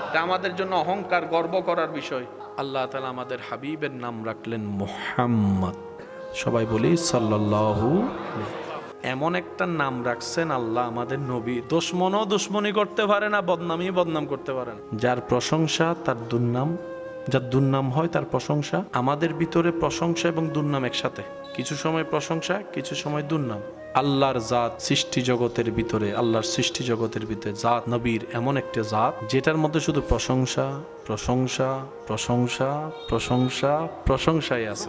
এটা আমাদের জন্য অহংকার গর্ব করার বিষয়। আল্লাহ তাআলা আমাদের হাবিবের নাম রাখলেন মুহাম্মদ। সবাই বলি সাল্লাল্লাহু আলাইহি। এমন একটা নাম রাখছেন আল্লাহ আমাদের নবী, দুশ্মনী করতে পারে না, বদনাম করতে পারে না। যার প্রশংসা তার দুর্নাম, যার দুর্নাম হয় তার প্রশংসা। আমাদের ভিতরে প্রশংসা এবং দুর্নাম একসাথে, কিছু সময় প্রশংসা, কিছু সময় দুর্নাম। আল্লাহর জাত সৃষ্টি জগতের ভিতরে, আল্লাহর সৃষ্টি জগতের ভিতরে জাত নবীর এমন একটা জাত যেটার মধ্যে শুধু প্রশংসা প্রশংসা প্রশংসা প্রশংসা প্রশংসাই আছে।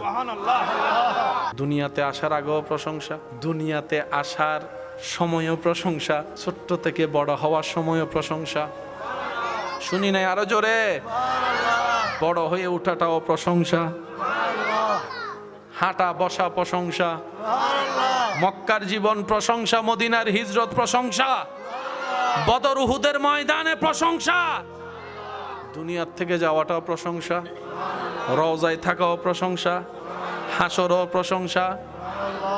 দুনিয়াতে আসার আগেও প্রশংসা, দুনিয়াতে আসার সময়ও প্রশংসা, ছোট্ট থেকে বড় হওয়ার সময়ও প্রশংসা। শুনি নাই আরো জোরে? বড় হয়ে ওঠাটাও প্রশংসা, হাঁটা বসা প্রশংসা, মক্কার জীবন প্রশংসা, মদিনার হিজরত প্রশংসা, বদর উহুদের ময়দানে প্রশংসা, দুনিয়ার থেকে যাওয়াটাও প্রশংসা, রওজায় থাকাও প্রশংসা, হাসরও প্রশংসা,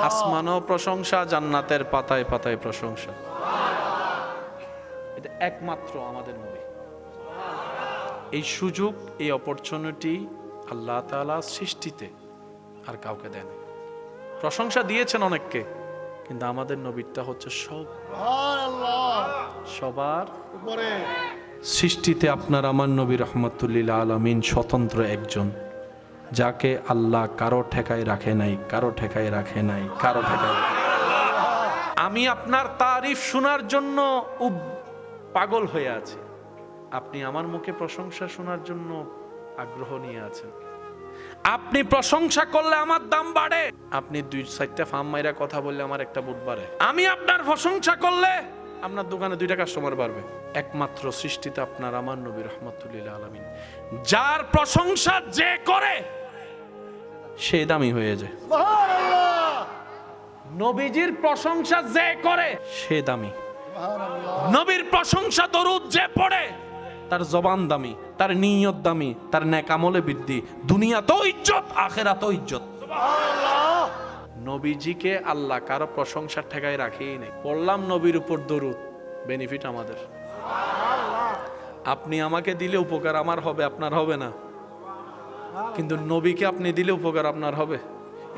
আসমানও প্রশংসা, জান্নাতের পাতায় পাতায় প্রশংসা। এটা একমাত্র আমাদের নবী। এই সুযোগ, এই অপরচুনিটি আল্লাহ তাআলা সৃষ্টিতে আর কাউকে দেন। প্রশংসা দিয়েছেন অনেককে, কিন্তু আমাদের নবীটা হচ্ছে সবার উপরে। সৃষ্টিতে আপনার আমার নবী রহমাতুল্লিল আলামিন স্বতন্ত্র একজন, যাকে আল্লাহ কারো ঠেকায় রাখে নাই, কারো ঠেকায় রাখে নাই, কারো ঠেকায়। আমি আপনার তারিফ শোনার জন্য পাগল হয়ে আছি, আপনি আমার মুখে প্রশংসা শোনার জন্য আগ্রহ নিয়ে আছেন। আপনি প্রশংসা করলে আমার দাম বাড়ে, আপনি 2-4টা ফার্ম মাইরা কথা বললে আমার একটা বুট বাড়ে। আমি আপনার প্রশংসা করলে আপনার দোকানে 2টা কাস্টমার বাড়বে। একমাত্র সৃষ্টিতে আপনার আমার নবী রহমাতুল্লিল আলামিন, যার প্রশংসা যে করে সে দামি হয়ে যায়। নবীজির প্রশংসা যে করে সে দামি। নবীর প্রশংসা দরুদ যে পড়ে তার জবান দামি, তার নিয়ত দামি, তার নেক আমলে বৃদ্ধি, দুনিয়াতেও ইজ্জত, আখিরাতেও ইজ্জত। নবীজিকে আল্লাহ কারো প্রশংসার ঠেকায় রাখেই নাই। পড়লাম নবীর উপর দরুদ, বেনিফিট আমাদের। আপনি আমাকে দিলে উপকার আমার হবে, আপনার হবে না। কিন্তু নবীকে আপনি দিলে উপকার আপনার হবে,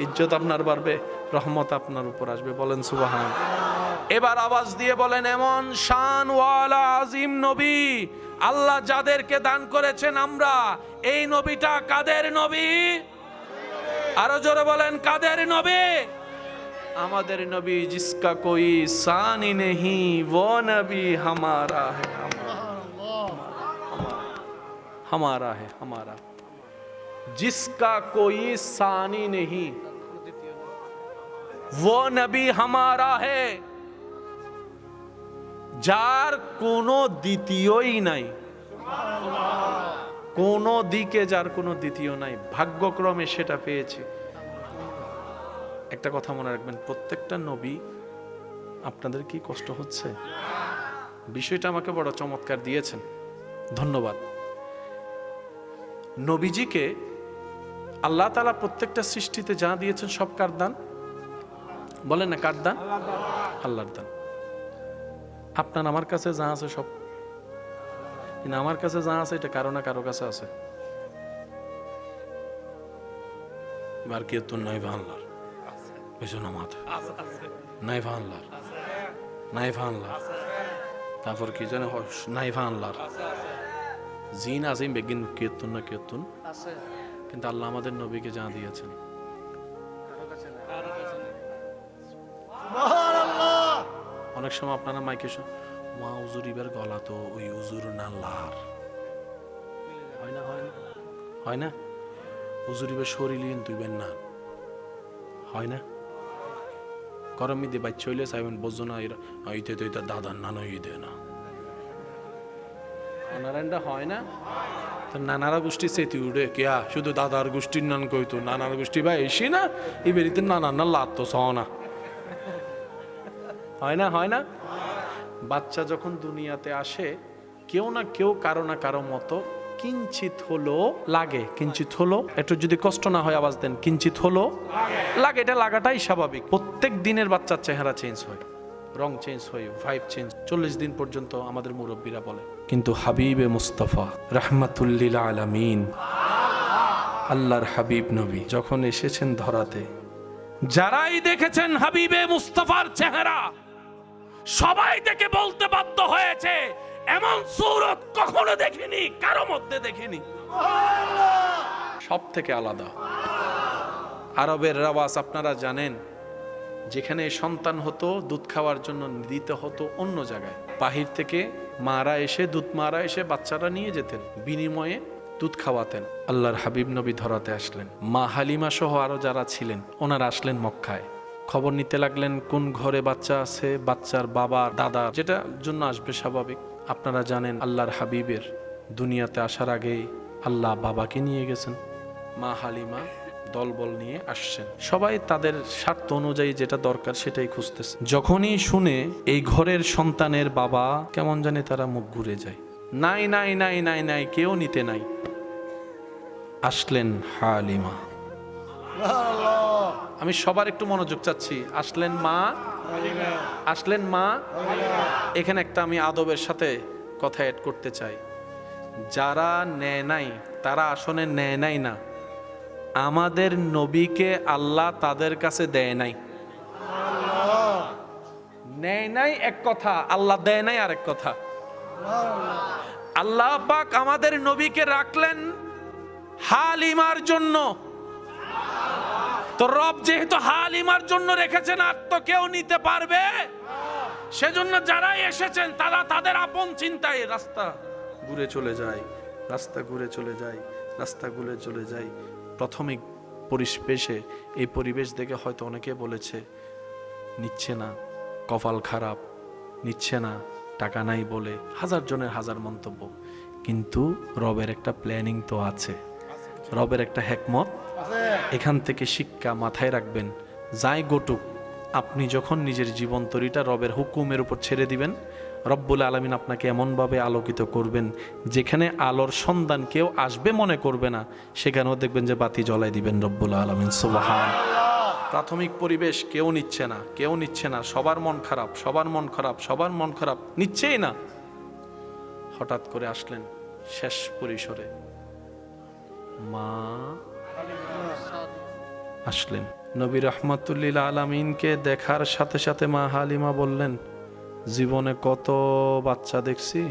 ইজ্জত আপনার বাড়বে, রহমত আপনার উপর আসবে। বলেন সুবহান। এবার আওয়াজ দিয়ে বলেন, এমন শানওয়ালা আজিম নবী আল্লাহ যাদেরকে দান করেছেন আমরা, এই নবীটা কাদের নবী? আরো জোরে বলেন, কাদের নবী? আমাদের নবী। জিসকা কোই সানি নেহি वो नबी हमारा है, हमारा है, हमारा। जिसका कोई सानी नहीं वो नबी हमारा है। যার কোনো দ্বিতীয়ই নাই, কোন দিকে যার কোনো দ্বিতীয় নাই, ভাগ্যক্রমে সেটা পেয়েছি। একটা কথা মনে রাখবেন, প্রত্যেকটা নবী, আপনাদের কি কষ্ট হচ্ছে? বিষয়টা আমাকে বড় চমৎকার দিয়েছেন, ধন্যবাদ। নবীজিকে আল্লাহ তাআলা প্রত্যেকটা সৃষ্টিতে যা দিয়েছেন সব কার দান? বলেন না, কার দান? আল্লাহর দান। আপনার আমার কাছে যা আছে সব, কিন্তু আমার কাছে যা আছে এটা কারো না কারো কাছে আছে। আর কি তো নাই ভাঙলার পেছনে মাথা নাই ভাঙলার, নাই ভাঙলার, তারপর কি জানে নাই ভাঙলার জিন আজিম বেগিন কীর্তন না কীর্তন, কিন্তু আল্লাহ আমাদের নবীকে যা দিয়েছেন অনেক সময় আপনারা মাইকে মা হুজুর ইবার গলা তো ওই হুজুর না লার হয় না, হয় না, হয় না। হুজুরিবে শরীলিন তুইবেন না, হয় না? গরম ঈদে বাচ্চা হইলে চাইবেন বোঝো না এরা ঈদে তো এটা দাদার নানা ঈদে না, নারায়ণটা হয় না? তো নানারা গোষ্ঠী চেতি উঠে কেয়া শুধু দাদার গোষ্ঠীর নান কইতো, নানার গোষ্ঠী বা এসি না এই বেরিতে নানার না লাত তো চাও না, হয় না? হয় না? বাচ্চা যখন দুনিয়াতে আসে কেউ না কেউ কারো না কারো মতো কিঞ্চিত হলো লাগে, কিঞ্চিত হলো একটু যদি কষ্ট না হয় আওয়াজ দেন, কিঞ্চিত হলো লাগে। এটা লাগাটাই স্বাভাবিক। প্রত্যেক দিনের বাচ্চার চেহারা চেঞ্জ হয়, রং চেঞ্জ হয়, ভাইব চেঞ্জ। 40 দিন পর্যন্ত আমাদের মুরব্বীরা বলে। কিন্তু হাবিবে মুস্তাফা রাহমাতুল্লিল আলামিন আল্লাহর হাবিব নবী যখন এসেছেন ধরাতে, যারাই দেখেছেন হাবিবে মুস্তাফার চেহারা সবাই দেখে বলতে বাধ্য হয়েছে এমন সূরত কখনো দেখিনি, কারো মধ্যে দেখিনি। সব থেকে আলাদা। আরবের রেওয়াজ আপনারা জানেন, যেখানে সন্তান হতো দুধ খাওয়ার জন্য দিতে হতো অন্য জায়গায়, বাহির থেকে মারা এসে মারা এসে বাচ্চারা নিয়ে যেতেন, বিনিময়ে দুধ খাওয়াতেন। আল্লাহর হাবিব নবী ধরাতে আসলেন, মা হালিমা সহ আরো যারা ছিলেন ওনারা আসলেন মক্কায়। খবর নিতে লাগলেন কোন ঘরে বাচ্চা আছে, বাচ্চার বাবা দাদা যেটা জন্য আসবে স্বাভাবিক। আপনারা জানেন আল্লাহর হাবিবের দুনিয়াতে আসার আগেই আল্লাহ বাবাকে নিয়ে গেছেন, মা হালিমা দলবল নিয়ে আসছেন, সবাই তাদের স্বার্থ অনুযায়ী যেটা দরকার সেটাই খুঁজতেছে। যখনই শুনে এই ঘরের সন্তানের বাবা, কেমন জানি তারা মুখ ঘুরে যায়, নাই নাই নাই নাই নাই, কেউ নিতে নাই। আসলেন হালিমা। আমি সবার একটু মনোযোগ চাচ্ছি। আসলেন মা, আসলেন মা। এখানে একটা আমি আদবের সাথে কথা অ্যাড করতে চাই, যারা নেয় নাই তারা আসলে নেয় নাই না, আমাদের নবীকে আল্লাহ তাদের কাছে দেয় নাই। নেয় নাই এক কথা, আল্লাহ দেয় নাই আরেক কথা। আল্লাহ পাক আমাদের নবীকে রাখলেন হালিমার জন্য। তো রব যেহেতু হালিমার জন্য রেখেছেন, আর তো কেউ নিতে পারবে, সেজন্য যারাই এসেছেন তারা তাদের আপন চিন্তায় রাস্তা ঘুরে চলে যায়, রাস্তা ঘুরে চলে যায়, রাস্তা ঘুরে চলে যায়। প্রাথমিক পরিবেশে এই পরিবেশ দেখে হয়তো অনেকে বলেছে নিচ্ছে না, কপাল খারাপ, নিচ্ছে না, টাকা নাই বলে, হাজার জনের হাজার মন্তব্য। কিন্তু রবের একটা প্ল্যানিং তো আছে, রবের একটা হিকমত। এখান থেকে শিক্ষা মাথায় রাখবেন, যাই গটুক, আপনি যখন নিজের জীবন তরিটা রবের হুকুমের উপর ছেড়ে দিবেন, রব্বুল আলামিন আপনাকে এমনভাবে আলোকিত করবেন যেখানে আলোর সন্ধান কেউ আসবে মনে করবে না, সেখানেও দেখবেন যে বাতি জ্বলাই দিবেন রব্বুল আলামিন। সুবহান। প্রাথমিক পরিবেশ কেউ নিচ্ছে না, কেউ নিচ্ছে না, সবার মন খারাপ, সবার মন খারাপ, সবার মন খারাপ, নিচ্ছেই না। হঠাৎ করে আসলেন শেষ পরিসরে, মা আসলেন। নবী রাহমাতুল্লিল আলামিনকে দেখার সাথে সাথে মা হালিমা বললেন, জীবনে কত বাচ্চা দেখছি,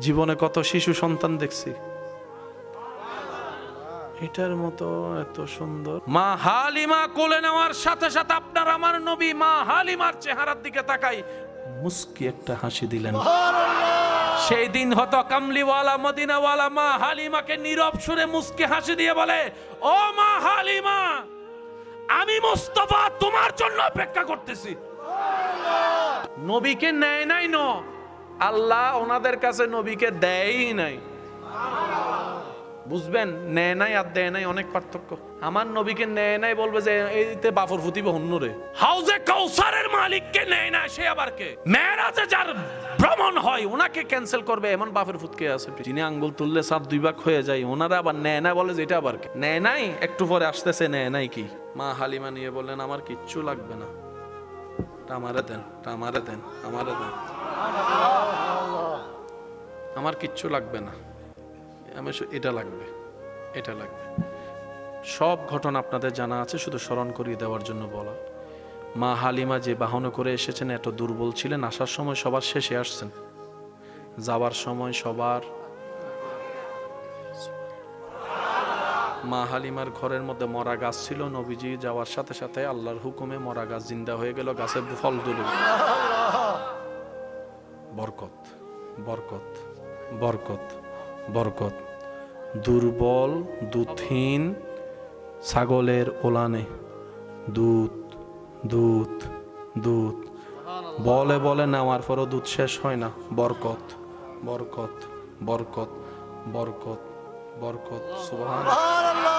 জীবনে কত শিশু সন্তান দেখছি, এটার মতো এত সুন্দর। মা হালিমা কোলে নেওয়ার সাথে সাথে আপনার আমার নবী মা হালিমার চেহারার দিকে তাকাই মুস্কি একটা হাসি দিলেন। সেই দিন হতো কামলিওয়ালা মদিনাওয়ালা মা হালিমাকে নীরব সুরে মুস্কি হাসি দিয়ে বলে, ও মা হালিমা, আমি মুস্তাফা তোমার জন্য অপেক্ষা করতেছি। নবীকে নেয় নাই, আল্লাহ ওনাদের কাছে নবীকে দেয়ই নাই। বুঝবেন, নেয় নাই আর দেয় নাই অনেক পার্থক্য। আমার নবীকে নেয় নাই বলবে যে এইতে বাফর ফুতিব হন্যরে, হাউজে কাউসারের মালিককে নেয় না, সে আবার কে? মেরাজে যার ভ্রমণ হয় ওনাকে ক্যান্সেল করবে, এমন বাফের ফুতকে আছে যিনি আঙ্গুল তুললে সাত দুই ভাগ হয়ে যায়, ওনারা আবার নেয় না বলে যে এটা আবার কে? নেয় নাই একটু পরে আসতেছে, নেয় নাই কি? মা হালিমা নিয়ে বললেন, আমার কিচ্ছু লাগবে না, আমারে দেন, আমারে দেন, আমারে দেন, আমার কিচ্ছু লাগবে না, আমার এটা লাগবে, এটা লাগবে। সব ঘটনা আপনাদের জানা আছে, শুধু স্মরণ করিয়ে দেওয়ার জন্য বলা। মা হালিমা যে বাহনে করে এসেছেন, এত দুর্বল ছিলেন, আসার সময় সবার শেষে আসছেন, যাওয়ার সময় সবার। মা হালিমার ঘরের মধ্যে মরা গাছ ছিল, নবীজি যাওয়ার সাথে সাথে আল্লাহর হুকুমে মরা গাছ জিন্দা হয়ে গেল, গাছের ফল তুলে। বরকত, বরকত, বরকত, বরকত। দুর্বল, দুধহীন ছাগলের ওলানে দুধ দুধ দুধ বলে বলে নেওয়ার পরও দুধ শেষ হয় না। বরকত বরকত বরকত বরকত বরকত, সুবহানাল্লাহ।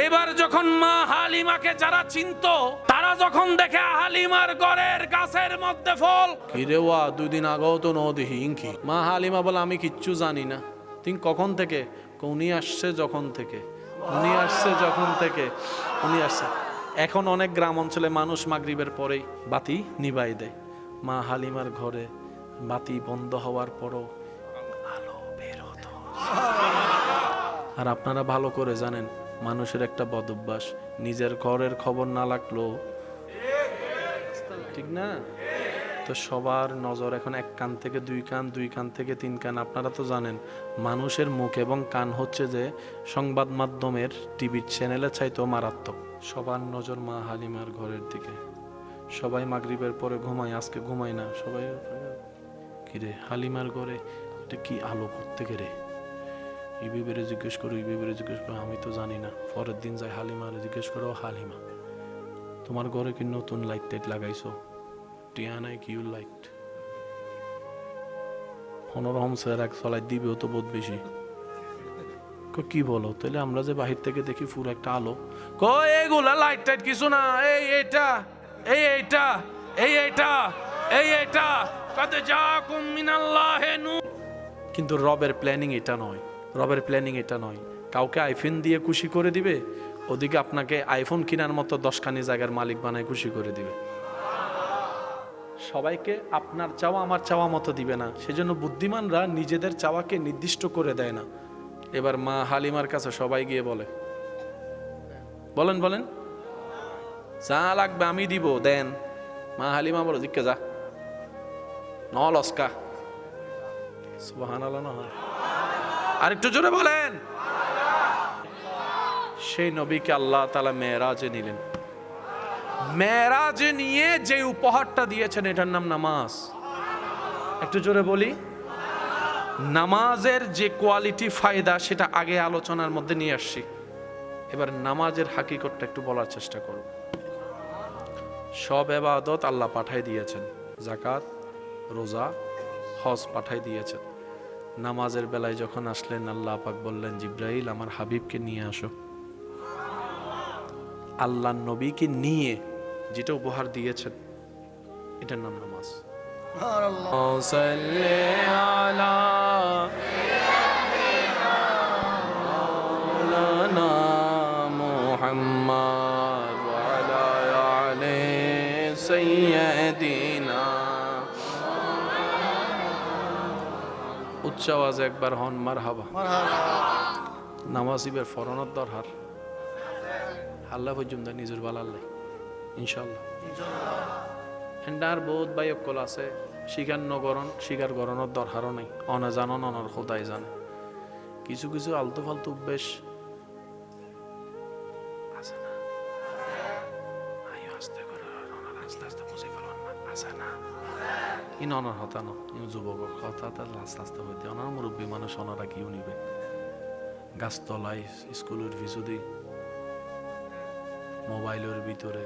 এবার যখন মা হালিমাকে যারা চিনতো, তারা যখন দেখে হালিমার ঘরের গাছের মধ্যে ফল, কিরে ওয়া 2 দিন আগেও তো নদী ইনকি। মা হালিমা বলে আমি কিচ্ছু জানি না। তুমি কখন থেকে? উনি আসছে যখন থেকে, উনি আসছে যখন থেকে, উনি আসছে। এখন অনেক গ্রাম অঞ্চলে মানুষ মাগরিবের পরেই বাতি নিভাই দেয়। মা হালিমার ঘরে বাতি বন্ধ হওয়ার পরও আলো বের হতো। আর আপনারা ভালো করে জানেন, মানুষের একটা বদ অভ্যাস, নিজের ঘরের খবর না লাগলো, ঠিক না? তো সবার নজর এখন 1 কান থেকে 2 কান, 2 কান থেকে 3 কান। আপনারা তো জানেন মানুষের মুখ এবং কান হচ্ছে যে সংবাদ মাধ্যমের টিভির চ্যানেলের চাইতেও মারাত্মক। সবার নজর মা হালিমার ঘরের দিকে। সবাই মাগরিবের পরে ঘুমায়, আজকে ঘুমায় না সবাই। কিরে হালিমার ঘরে এটা কি আলো করতে গেলে? ইবিবেরে জিজ্ঞেস করো, ইবিবেরে জিজ্ঞেস করো, আমি তো জানি না। পরের দিন যাই হালিমারে জিজ্ঞেস করো, হালিমা তোমার ঘরে কি নতুন লাইট টাইট লাগাইছো? টিয়া নাই কি লাইট? 15 স্যার এক চলাই দিবেও তো বহুত বেশি। কি বলো? তাহলে আমরা যে বাহির থেকে দেখি পুরো একটা আলো, কই এগুলা লাইট টাইট কিছু না, এই এইটা এই এইটা এই এইটা এই এইটা কদ জাকুম মিনাল্লাহি নূর। কিন্তু রবের প্ল্যানিং এটা নয়, রবের প্ল্যানিং এটা নয়। কাউকে আইফোন দিয়ে খুশি করে দিবে, ওদিকে আপনাকে আইফোন কেনার মতো 10খানি জায়গার মালিক বানায় খুশি করে দিবে। সবাইকে আপনার চাওয়া আমার চাওয়া মতো দিবে না। সেজন্য বুদ্ধিমানরা নিজেদের চাওয়াকে নির্দিষ্ট করে দেয় না। এবার মা হালিমার কাছে সবাই গিয়ে বলে, বলেন বলেন যা লাগবে আমি দিব, দেন। মা হালিমা বলো জিজ্ঞে যা নলস্কা, সুবহানাল্লাহ না? আরেকটু জোরে বলেন। সেই নবীকে আল্লাহ তাআলা মেরাজে নিলেন। মেরাজে নিয়ে যে উপহারটা দিয়েছেন এটার নাম নামাজ। একটু জোরে বলি। নামাজের যে কোয়ালিটি ফায়দা সেটা আগে আলোচনার মধ্যে নিয়ে আসছি। এবার নামাজের হাকিকতটা একটু বলার চেষ্টা করব। সব ইবাদত আল্লাহ পাঠাই দিয়েছেন, যাকাত, রোজা, হজ পাঠাই দিয়েছেন। নামাজের বেলায় যখন আসলেন, আল্লাহ পাক বললেন, জিব্রাইল আমার হাবিবকে নিয়ে আসো। আল্লাহ নবীকে নিয়ে যেটা উপহার দিয়েছেন এটার নাম নামাজ। উচ্চ আওয়াজে একবার হন মারহাবা। নামাজিবের ফরনত দরহার আল্লাহ পর্যন্ত নিজের বাল আল্লাহ ইনশাল্লাহ। এন্ডার বহুত বায়কল আছে স্বীকার নগরণ, স্বীকার গরণের দরকারও নেই। অনে জানন অনর খোদাই জানে। কিছু কিছু আলতু ফালতু অভ্যেস আছে না, আস্তে করে আস্তে আস্তে বুঝে ফেলান না, আছে না? ইন অনর হতানো যুবক হতা আস্তে আস্তে হইতে অনার মুরব্বী মানুষ অনারা কিও নিবে। গাছতলায় স্কুলের ভিজুদি মোবাইলের ভিতরে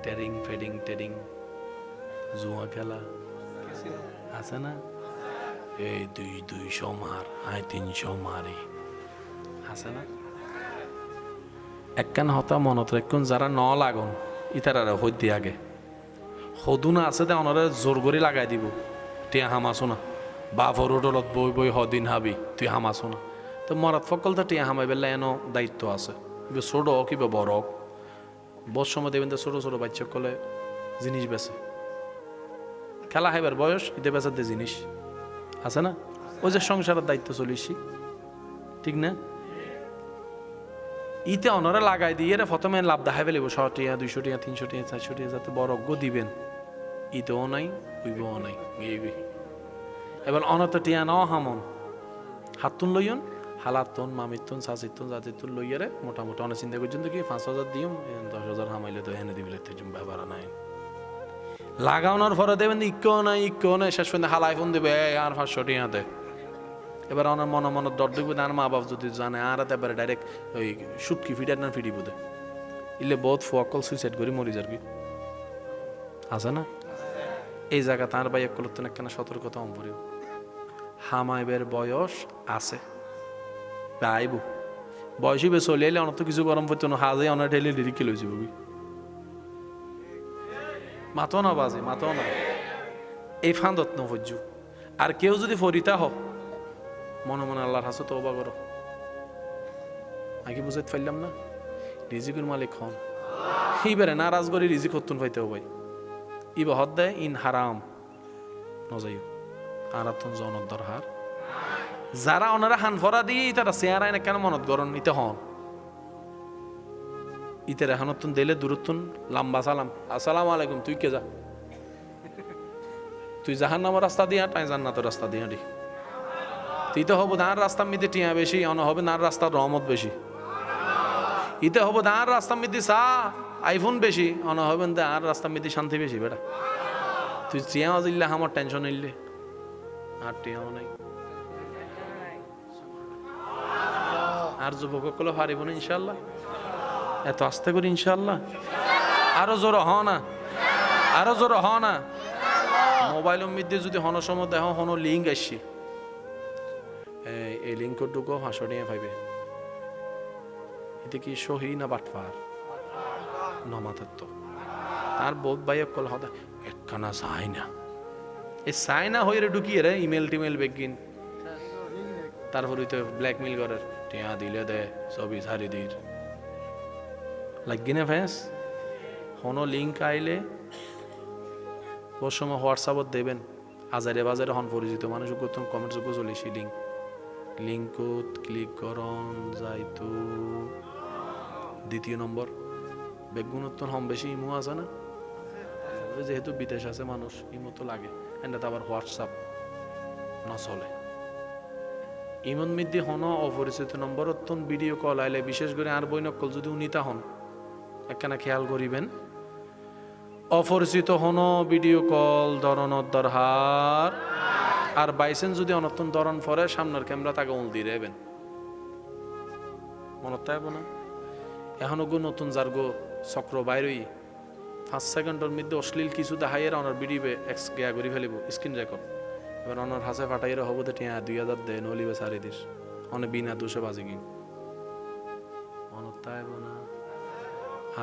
টেরিং ফেডিং টেরিং জুয়া খেলা আছে না? এই 200 মার, 300 মারি আছে না? একখান হতা মনত রাখুন, যারা ন লাগুন ইতারা হইতে আগে সদুনা আছে দে অনরে জোর করে লাগাই দিব। টিয়া হামাছো না, বাপর হোটেলত বই বই হদিন হাবি তুই হামাছো না। তো মরাত ফকল তো টিয়া হামাই বেলা এনো দায়িত্ব আছে। কিবা ছোট হোক কিবা বড় হোক, বস সময় দেবেন তো ছোট ছোট বাচ্চা কলে জিনিস বেছে খেলা খাইবার বয়স, ইতে বেচার দে জিনিস আছে না? ওই যে সংসারের দায়িত্ব চলিছি, ঠিক না? ইতে অনরা লাগাই দিয়ে রে প্রথমে লাভ দেখাই ফেলিব 100 টিয়া 200 টিয়া 300 টিয়া 400 টিয়া যাতে বড় অজ্ঞ দিবেন। ইতেও নাই উইবও নাই গেইবি। এবার অনত টিয়া নাও হামন হাতুন লইয়ন হালাতুন মামিতুন সাসিতুন জাতিতুন লইয়ারে মোটামুটি অনেক চিন্তা করছেন কি 5000 দিম 10000 হামাইলে তো এনে দিবিলে তো ব্যাপার নাই। লাগানোর পরে দেবেন ইক্কো নাই শেষ পর্যন্ত হালাই ফোন দেবে আর 500 টিয়া দে। এবার আমার মনে মনে ডর দেখবে আর মা বাপ যদি জানে আর এবারে ডাইরেক্ট ওই সুটকি ফিটার না ফিটি বোধে ইলে বহুত ফুয়াকল সুইসাইড করি মরি যার কি আছে না এই জায়গা তার ভাই এক করতেন একখানা সতর্কতা অম্পরিও হামাইবের বয়স আছে আইব বয়সী বে চলে এলে অনত কিছু গরম পড়তো না হাজে অনার ঠেলে লিরিকে লইছি ববি মাতো না বাজে মাতো না এই ফান্দত নভজ্য আর কেউ যদি ফরিতা হোক মনে মনে আল্লাহর হাসে তো ওবা করো আগে বুঝাইতে পারলাম না রিজিকের মালিক হন এইবারে নারাজ করে রিজিক হতুন পাইতে ভাই ইবা হদ দেয় ইন হারাম নজাইও আরাতন জনত দরহার যারা ওনারা হান ফরা দিয়ে তারা চেয়ারায় না কেন মনত গরম ইতে হন ইতে রেহানতুন দিলে দূরতুন লাম্বা সালাম আসসালামু আলাইকুম তুই কে যা তুই জাহান নামের রাস্তা দিয়া টাই জান্নাতের রাস্তা দিয়া দি তুই তো হবো দাঁড় রাস্তার মধ্যে টিয়া বেশি অন হবে নার রাস্তার রহমত বেশি ইতে হবো দাঁড় রাস্তার মধ্যে চা আইফোন বেশি অন হবেন আর রাস্তার মধ্যে শান্তি বেশি বেটা তুই টিয়া দিল্লে আমার টেনশন নিলে আর টিয়াও নাই আর যুবক কলে পারিব না ইনশাল্লাহ এত আস্তে করি ইনশাল্লাহ আরো জোর হ না আরো জোর হ না মোবাইলের মধ্যে যদি হন সময় দেখো হন লিঙ্ক আসছি এই লিঙ্কর ঢুকো হাসো নিয়ে পাইবে এতে কি সহি না বাটফার নমাতের তো তার বোধ ভাই কল হদা একখানা চাই না এই চাই না হয়ে ঢুকিয়ে রে ইমেল টিমেল বেগিন তারপরে তো ব্ল্যাকমেল করার টিয়া দিলে দে ছবি ছাড়ি দির লাগি না ফ্যাস হন লিঙ্ক আইলে ওর সময় হোয়াটসঅ্যাপত দেবেন আজারে বাজারে হন পরিচিত মানুষ করতাম কমেন্ট যোগ্য চলেছি লিঙ্কত ক্লিক করন যাইতো দ্বিতীয় নম্বর বেগুনত্তন হম বেশি ইমো আছে না যেহেতু বিদেশ আছে মানুষ ইমো তো লাগে এন্ড আবার হোয়াটসঅ্যাপ না চলে ইমন মধ্যে হন অপরিচিত নম্বর ভিডিও কল আইলে বিশেষ করে আর বই নকল যদি উনিতা হন একখানা খেয়াল করিবেন অপরিচিত হন ভিডিও কল ধরনের দরহার আর বাইসেন যদি অনতন ধরন পরে সামনের ক্যামেরা তাকে উল দিয়ে দেবেন মনত থাকবো না এখনো গো নতুন যার গো চক্র বাইরই 5 সেকেন্ডের মধ্যে অশ্লীল কিছু দেখাইয়ের অনার ভিডিও এক্স গিয়া করে ফেলিব স্ক্রিন রেকর্ড এবার অনার হাসে ফাটাইয়ের হব তো টিয়া 2000 দেয় নলিবে সারি দিস অনে বিনা দোষে বাজি কিন মনত থাকবো না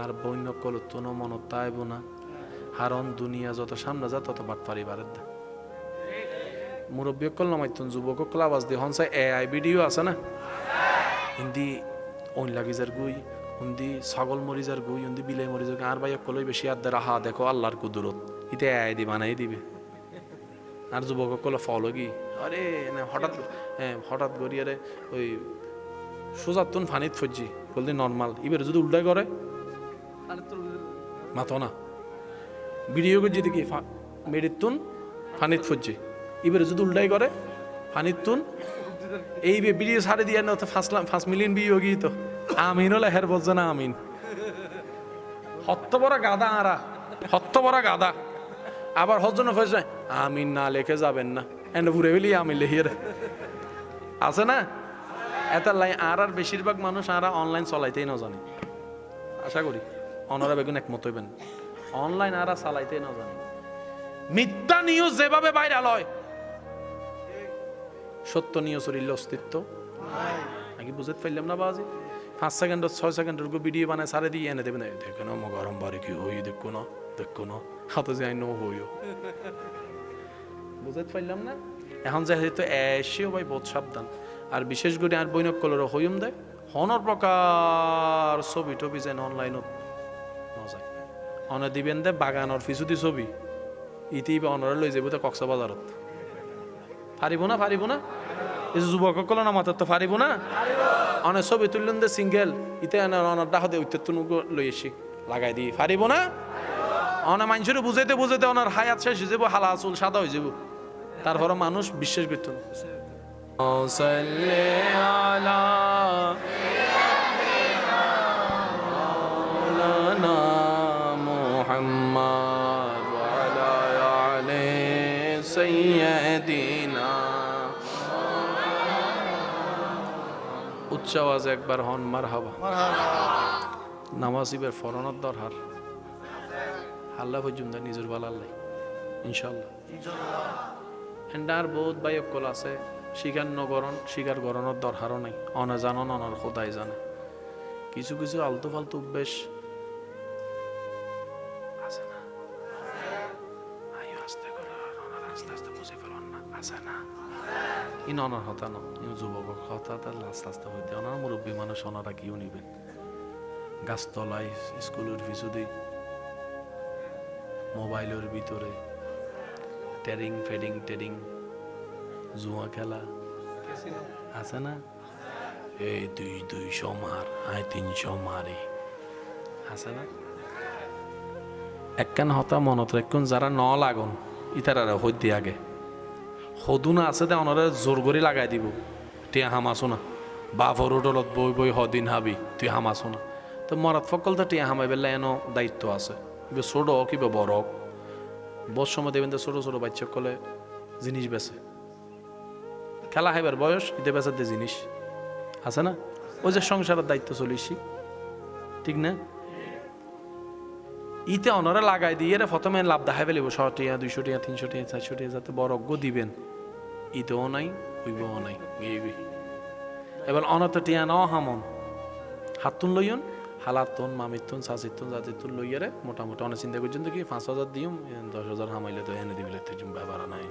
আর বন্য কলুত্তন মনত থাকবো না হারন দুনিয়া যত সামনে যা তত বাট পারি বারের দে মুরব্বী কল নামাইতুন যুবক কল আওয়াজ দিয়ে হনসা এআই ভিডিও আছে না হিন্দি ওন লাগিজার গুই হিন্দি ছাগল মরিজার গুই হিন্দি বিলাই মরিজার আর ভাই কলই বেশি আর দে রাহা দেখো আল্লাহর কুদরত ইতে এআই দি বানাই দিবে আর যুবক কল ফলো কি আরে হঠাৎ গড়িয়ারে ওই সোজাতুন ফানিত ফজি বলতে নর্মাল এবার যদি উল্টাই করে মাথো না ভিডিও করে যদি কি মেডিতুন ফানিত ফজি এবারে যদি উল্টাই করে ফানিতুন এই ভিডিও ছাড়ে দিয়ে না তো 5 মিলিয়ন ভিউ গিয়ে তো আমিন হলে হের বলছে না আমিন হত্ত বড় গাদা আরা হত্ত বড় গাদা আবার হজন ফেসে আমিন না লেখে যাবেন না এনে ঘুরে ফেলি আমিন লেখিয়ে আছে না এত লাই আর বেশিরভাগ মানুষ আরা অনলাইন চলাইতেই না জানি আশা করি অনারা বেগুন একমত হইবেন অনলাইন আরা চালাইতেই না জানি মিথ্যা নিউজ যেভাবে ভাইরাল হয় সত্য নিউজের অস্তিত্ব নাকি বুঝতে পারলাম না বাজি 5 সেকেন্ড 6 সেকেন্ডের ভিডিও বানায় সারে দিয়ে এনে দেবেন দেখো না গরম বাড়ি কি হই দেখো না হাতে যাই নো হইও বুঝতে পারলাম না এখন যেহেতু এসেও ভাই বহুত সাবধান আর বিশেষ করে আর বৈনক কলর হইম দেয় হনর প্রকার ছবি টবি যেন অনলাইনত নজায় অনে দিবেন দে বাগানর ফিসুদি ছবি ইতি অনরে লই যাব তো কক্সবাজারত পারিব না এই যুবক কল না মাত্র তো পারিব না অনেক ছবি তুললেন দে সিঙ্গেল ইতে অনার ডাহ দে উত্তর লই এসি লাগাই দি পারিব না অনে মানুষের বুঝাইতে অনার হায়াত শেষ হয়ে যাব হালা চুল সাদা হয়ে যাব তারপরে মানুষ বিশ্বাস করত না মুহাম্মদ ওয়া আলা আলি সাইয়্যিদিনা উচ্চ আওয়াজে একবার হন মারহাবা। নামাজ ইবের ফরনত দরহার আল্লাহ পর্যন্ত নিজের বাল আল্লাহ ইনশাল্লাহ। এন্ডার বহুত বায়কল আছে স্বীকার নগরণ স্বীকার গরণের দরকারও নাই। অনে জানন অনর খোদাই জানে। কিছু কিছু আলতু ফালতু অভ্যেস আছে না, আস্তে করে আস্তে আস্তে বুঝে ফেলন না, আছে না ইন অনর হতা ন যুবক হতা আস্তে আস্তে হইতে অনার মুরব্বী মানুষ ওনারা কিও নিবেন। গাছতলায় স্কুলের পিছুদি মোবাইলের ভিতরে টেরিং ফেডিং টেরিং জুয়া খেলা আছে না, এই 200 মার আয় 300 মারে আছে না। একখান হতা মনত রাখুন যারা ন লাগন ইতারা হইতে আগে সদু না আছে দে অনরে জোর করে লাগাই দিব। তুই হামাছো না বাফর হোটেলত বই বই হদিন হাবি তুই হামাছো না। তো মরাত ফকল তো টিয়া হামাই বেলা এনো দায়িত্ব আছে। কিবা ছোট হোক কিবা বড় হোক বস সময় দেবেন তো ছোট ছোট বাচ্চা কলে জিনিস বেছে খেলা খাইবার বয়স ইতে বেচার দে জিনিস আছে না। ওই যে সংসারের দায়িত্ব চলিছি ঠিক না। ইতে অনরে লাগাই দিয়ে প্রথমে লাভ দেখাই ফেলিব 100 টিয়া 200 টিয়া 300 টিয়া 400 টিয়া যাতে বরজ্ঞ দিবেন ইতেও নাই হইবও নাই গিয়ে। এবার অনত টিয়া ন হামন হাতুন লইয়ন হালাতুন মামিতুন সাজিতুন জাতিতুন লইয়ারে মোটামুটি অনেক চিন্তা করছেন তো কি 5,000 দিম 10,000 হামাইলে তো এনে দিবিলে তো ব্যাপার নাই।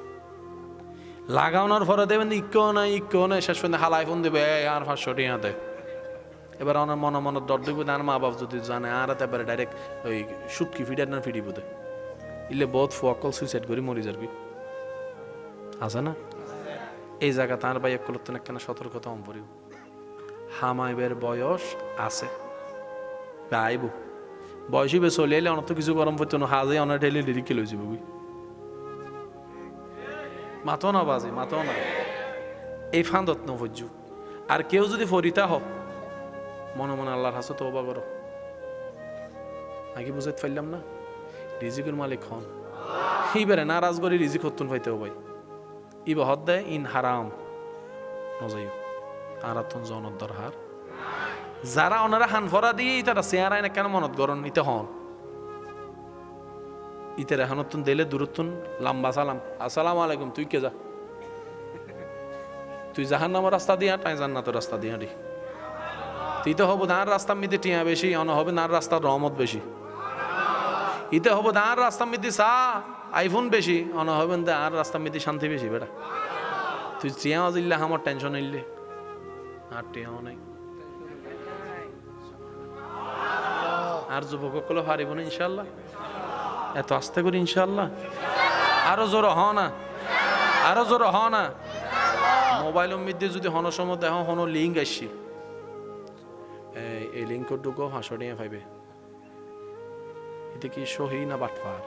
লাগানোর পরে দেবেন ইক্কও নাই শেষ পর্যন্ত হালাই ফোন দেবে আর 500 টিয়া দে। এবার আমার মনে মনে দর দিব আর মা বাপ যদি জানে আর এবারে ডাইরেক্ট ওই সুটকি ফিডার না ফিডিব দে ইলে বহুত ফকল সুইসাইড করি মরি যাবি আছে না। এই জায়গা তার ভাই এক কলতন একখানা সতর্কতা অম পড়িব। হামাইবের বয়স আছে আইব বয়সী বে চলে এলে অনত কিছু গরম পড়তো না হাজে অনেক ঠেলে লিরিকে লই যাব মাতো না বাজে মাতো না এই ফান্দত ন ভজ্জু। আর কেউ যদি ফরিতা হোক মনে মনে আল্লাহর হাসে তওবা করো। আগে বুঝাইতে পারলাম না রিজিকের মালিক হন এইবারে নারাজ করি রিজিক হতুন পাইতে ভাই ইবা হদ দেয় ইন হারাম নজাইও আরাতন জনত দরহার। যারা ওনারা হানফরা দিয়ে তারা চেয়ারায় না কেন মনত গরণ ইতে হন ইতের এখনতুন দিলে দূরতুন লম্বা সালাম আসসালামু আলাইকুম তুই কে যা তুই জাহান্নামের রাস্তা দিয়া তাই জান্নাতের রাস্তা দিয়া দি তুই তো হবো দাঁড় রাস্তা মিতে টিয়া বেশি অন হবে নার রাস্তার রহমত বেশি ইতে হবো দাঁড় রাস্তা মিতে সা আইফোন বেশি অন হবে আর রাস্তা মিতে শান্তি বেশি বেটা। তুই টিয়া দিল্লে আমার টেনশন হইলে আর টিয়াও নাই। আর যুবক কলে পারিব না ইনশাল্লাহ এত আস্তে করি ইনশাল্লাহ আরো জোর হ না আরো জোর হ না। মোবাইলের মধ্যে যদি হন সময় দেখো হন লিঙ্ক আসছি এই লিঙ্কর ঢুকো 500 টাকা পাইবে। এটা কি সহি না বাটফার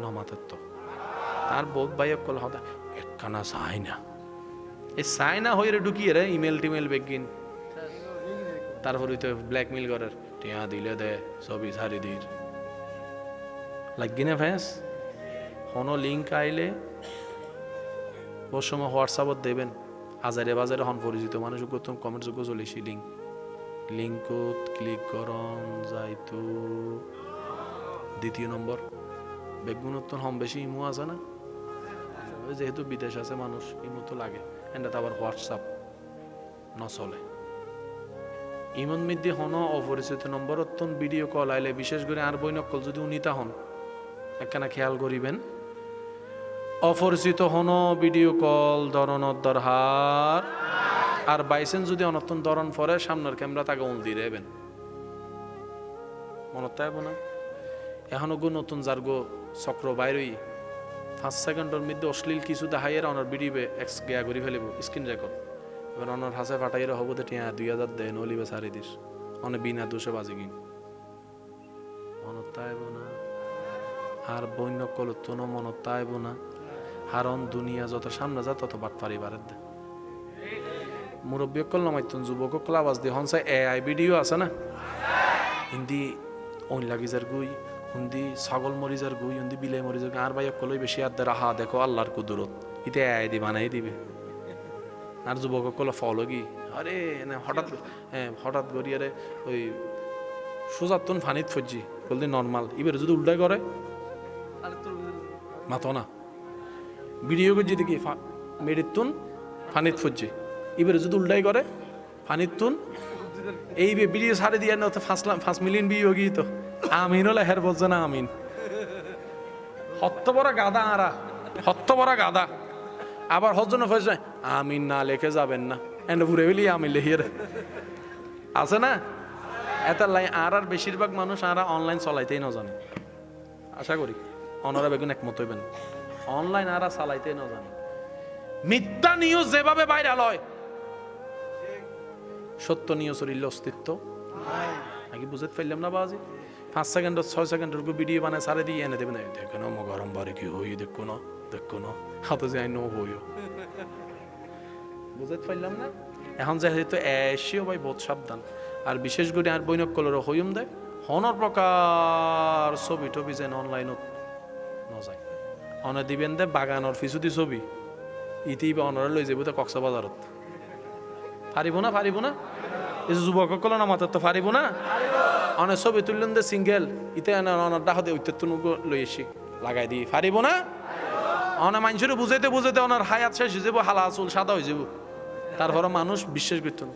নমাতের তো তার বহুত ভাই কল হতা একখানা চাই না এই চাই না হয়ে ঢুকিয়ে রে ইমেল টিমেল বেগিন তারপরে তো ব্ল্যাকমেল করার টিয়া দিলে দে ছবি ছাড়ি দির লাগি না ফ্যাস হন লিঙ্ক আইলে ওর সময় হোয়াটসঅ্যাপত দেবেন আজারে বাজারে হন পরিচিত মানুষ কমেন্ট যোগ্য চলেছি লিঙ্কত ক্লিক করন যাইতো 2 নম্বর বেগুনত হম বেশি ইমো আছে না যেহেতু বিদেশ আছে মানুষ ইমো তো লাগে এটা আবার হোয়াটসঅ্যাপ নচলে ইমন মধ্যে হন অপরিচিত নম্বর ভিডিও কল আইলে বিশেষ করে আর বই নকল যদি উনিতা হন একখানা খেয়াল করিবেন অপরিচিত হন ভিডিও কল ধরনের দরহার আর বাইসেন যদি অনতন ধরন পরে সামনের ক্যামেরা তাকে উল দিয়ে দেবেন মনত থাকব না। এখনো গো নতুন যার গো চক্র বাইরই 5 সেকেন্ডের মধ্যে অশ্লীল কিছু দেখাইয়ের অনার ভিডিও এক্স গিয়া করে ফেলিব স্ক্রিন রেকর্ড। এবার অনার হাসে ফাটাইয়ের হবো তো টিয়া 2000 দেয় নলিবে সারি দিস অনেক বিনা দোষে বাজে কিন মনত থাকব না। আর বন্য কল তোনো মনত থাকব না। হারণ দুনিয়া যত সামনে যা তত বাট পারি বারের দে মুরব্বী কল নামাইতুন যুবক কল আওয়াজ দিয়ে হনসাই AI ভিডিও আছে না হিন্দি ওই লাগিজার গুই হিন্দি ছাগল মরিজার গুই হিন্দি বিলাই মরিজার আর ভাই কলই বেশি আর রাহা দেখো আল্লাহর কুদরত ইতে AI দি বানাই দিবে আর যুবক কল ফলো কি আরে না হঠাৎ করিয়ারে ওই সোজাতুন ফানিত ফজ্জি বলতে নর্মাল এবার যদি উল্টাই করে মাতো না ভিডিও করছি দেখি মেরিতুন ফানিত ফজ্জি এবার যদি উল্টাই করে ফানিতুন এই ভিডিও ছাড়ে দিয়ে না তো 5 মিলিয়ন ভিউ গিয়ে তো আমিন হলে হের বলছে না আমিন হত্ত বড় গাদা আরা হত্ত বড় গাদা আবার হজন ফজনে আমিন না লেখে যাবেন না এন্ড ঘুরে ফেলি আমিন লেহিয়ে আছে না এত লাই আর বেশিরভাগ মানুষ আর অনলাইন চলাইতেই না জানে আশা করি অনরা বেগুন একমত হইবেন অনলাইন আর চালাইতেই না জানে মিথ্যা নিউজ যেভাবে ভাইরাল হয় সত্য নিউজের অস্তিত্ব নাকি বুঝতে পারলাম না বাজি 5 সেকেন্ড 6 সেকেন্ডের ভিডিও বানায় সারে দিয়ে এনে দেবেন দেখো না গরম বারে কি হই দেখো না হাতে যাই নো হইও বুঝতে পারলাম না এখন যেহেতু এসিও ভাই বহুত সাবধান আর বিশেষ করে আর বৈনক কলর হইম দেয় হনর প্রকার ছবি টবি যেন অনলাইনত নজায় অনে দিবেন দে বাগানর ফিসুদি ছবি ইতি অনরা লই যাব তো কক্সবাজারত পারিব না এই যুবক কল না মাত্র তো পারিব না অনেক ছবি তুললেন দে সিঙ্গেল ইতে অনার ডাহতে ঐত্যুন লই এসি লাগাই দিই পারিব না অনেক মানুষের বুঝাইতে অনার হায়াত শেষ হয়ে যাব হালা চুল সাদা হয়ে যাব তারপরে মানুষ বিশ্বাস করতো না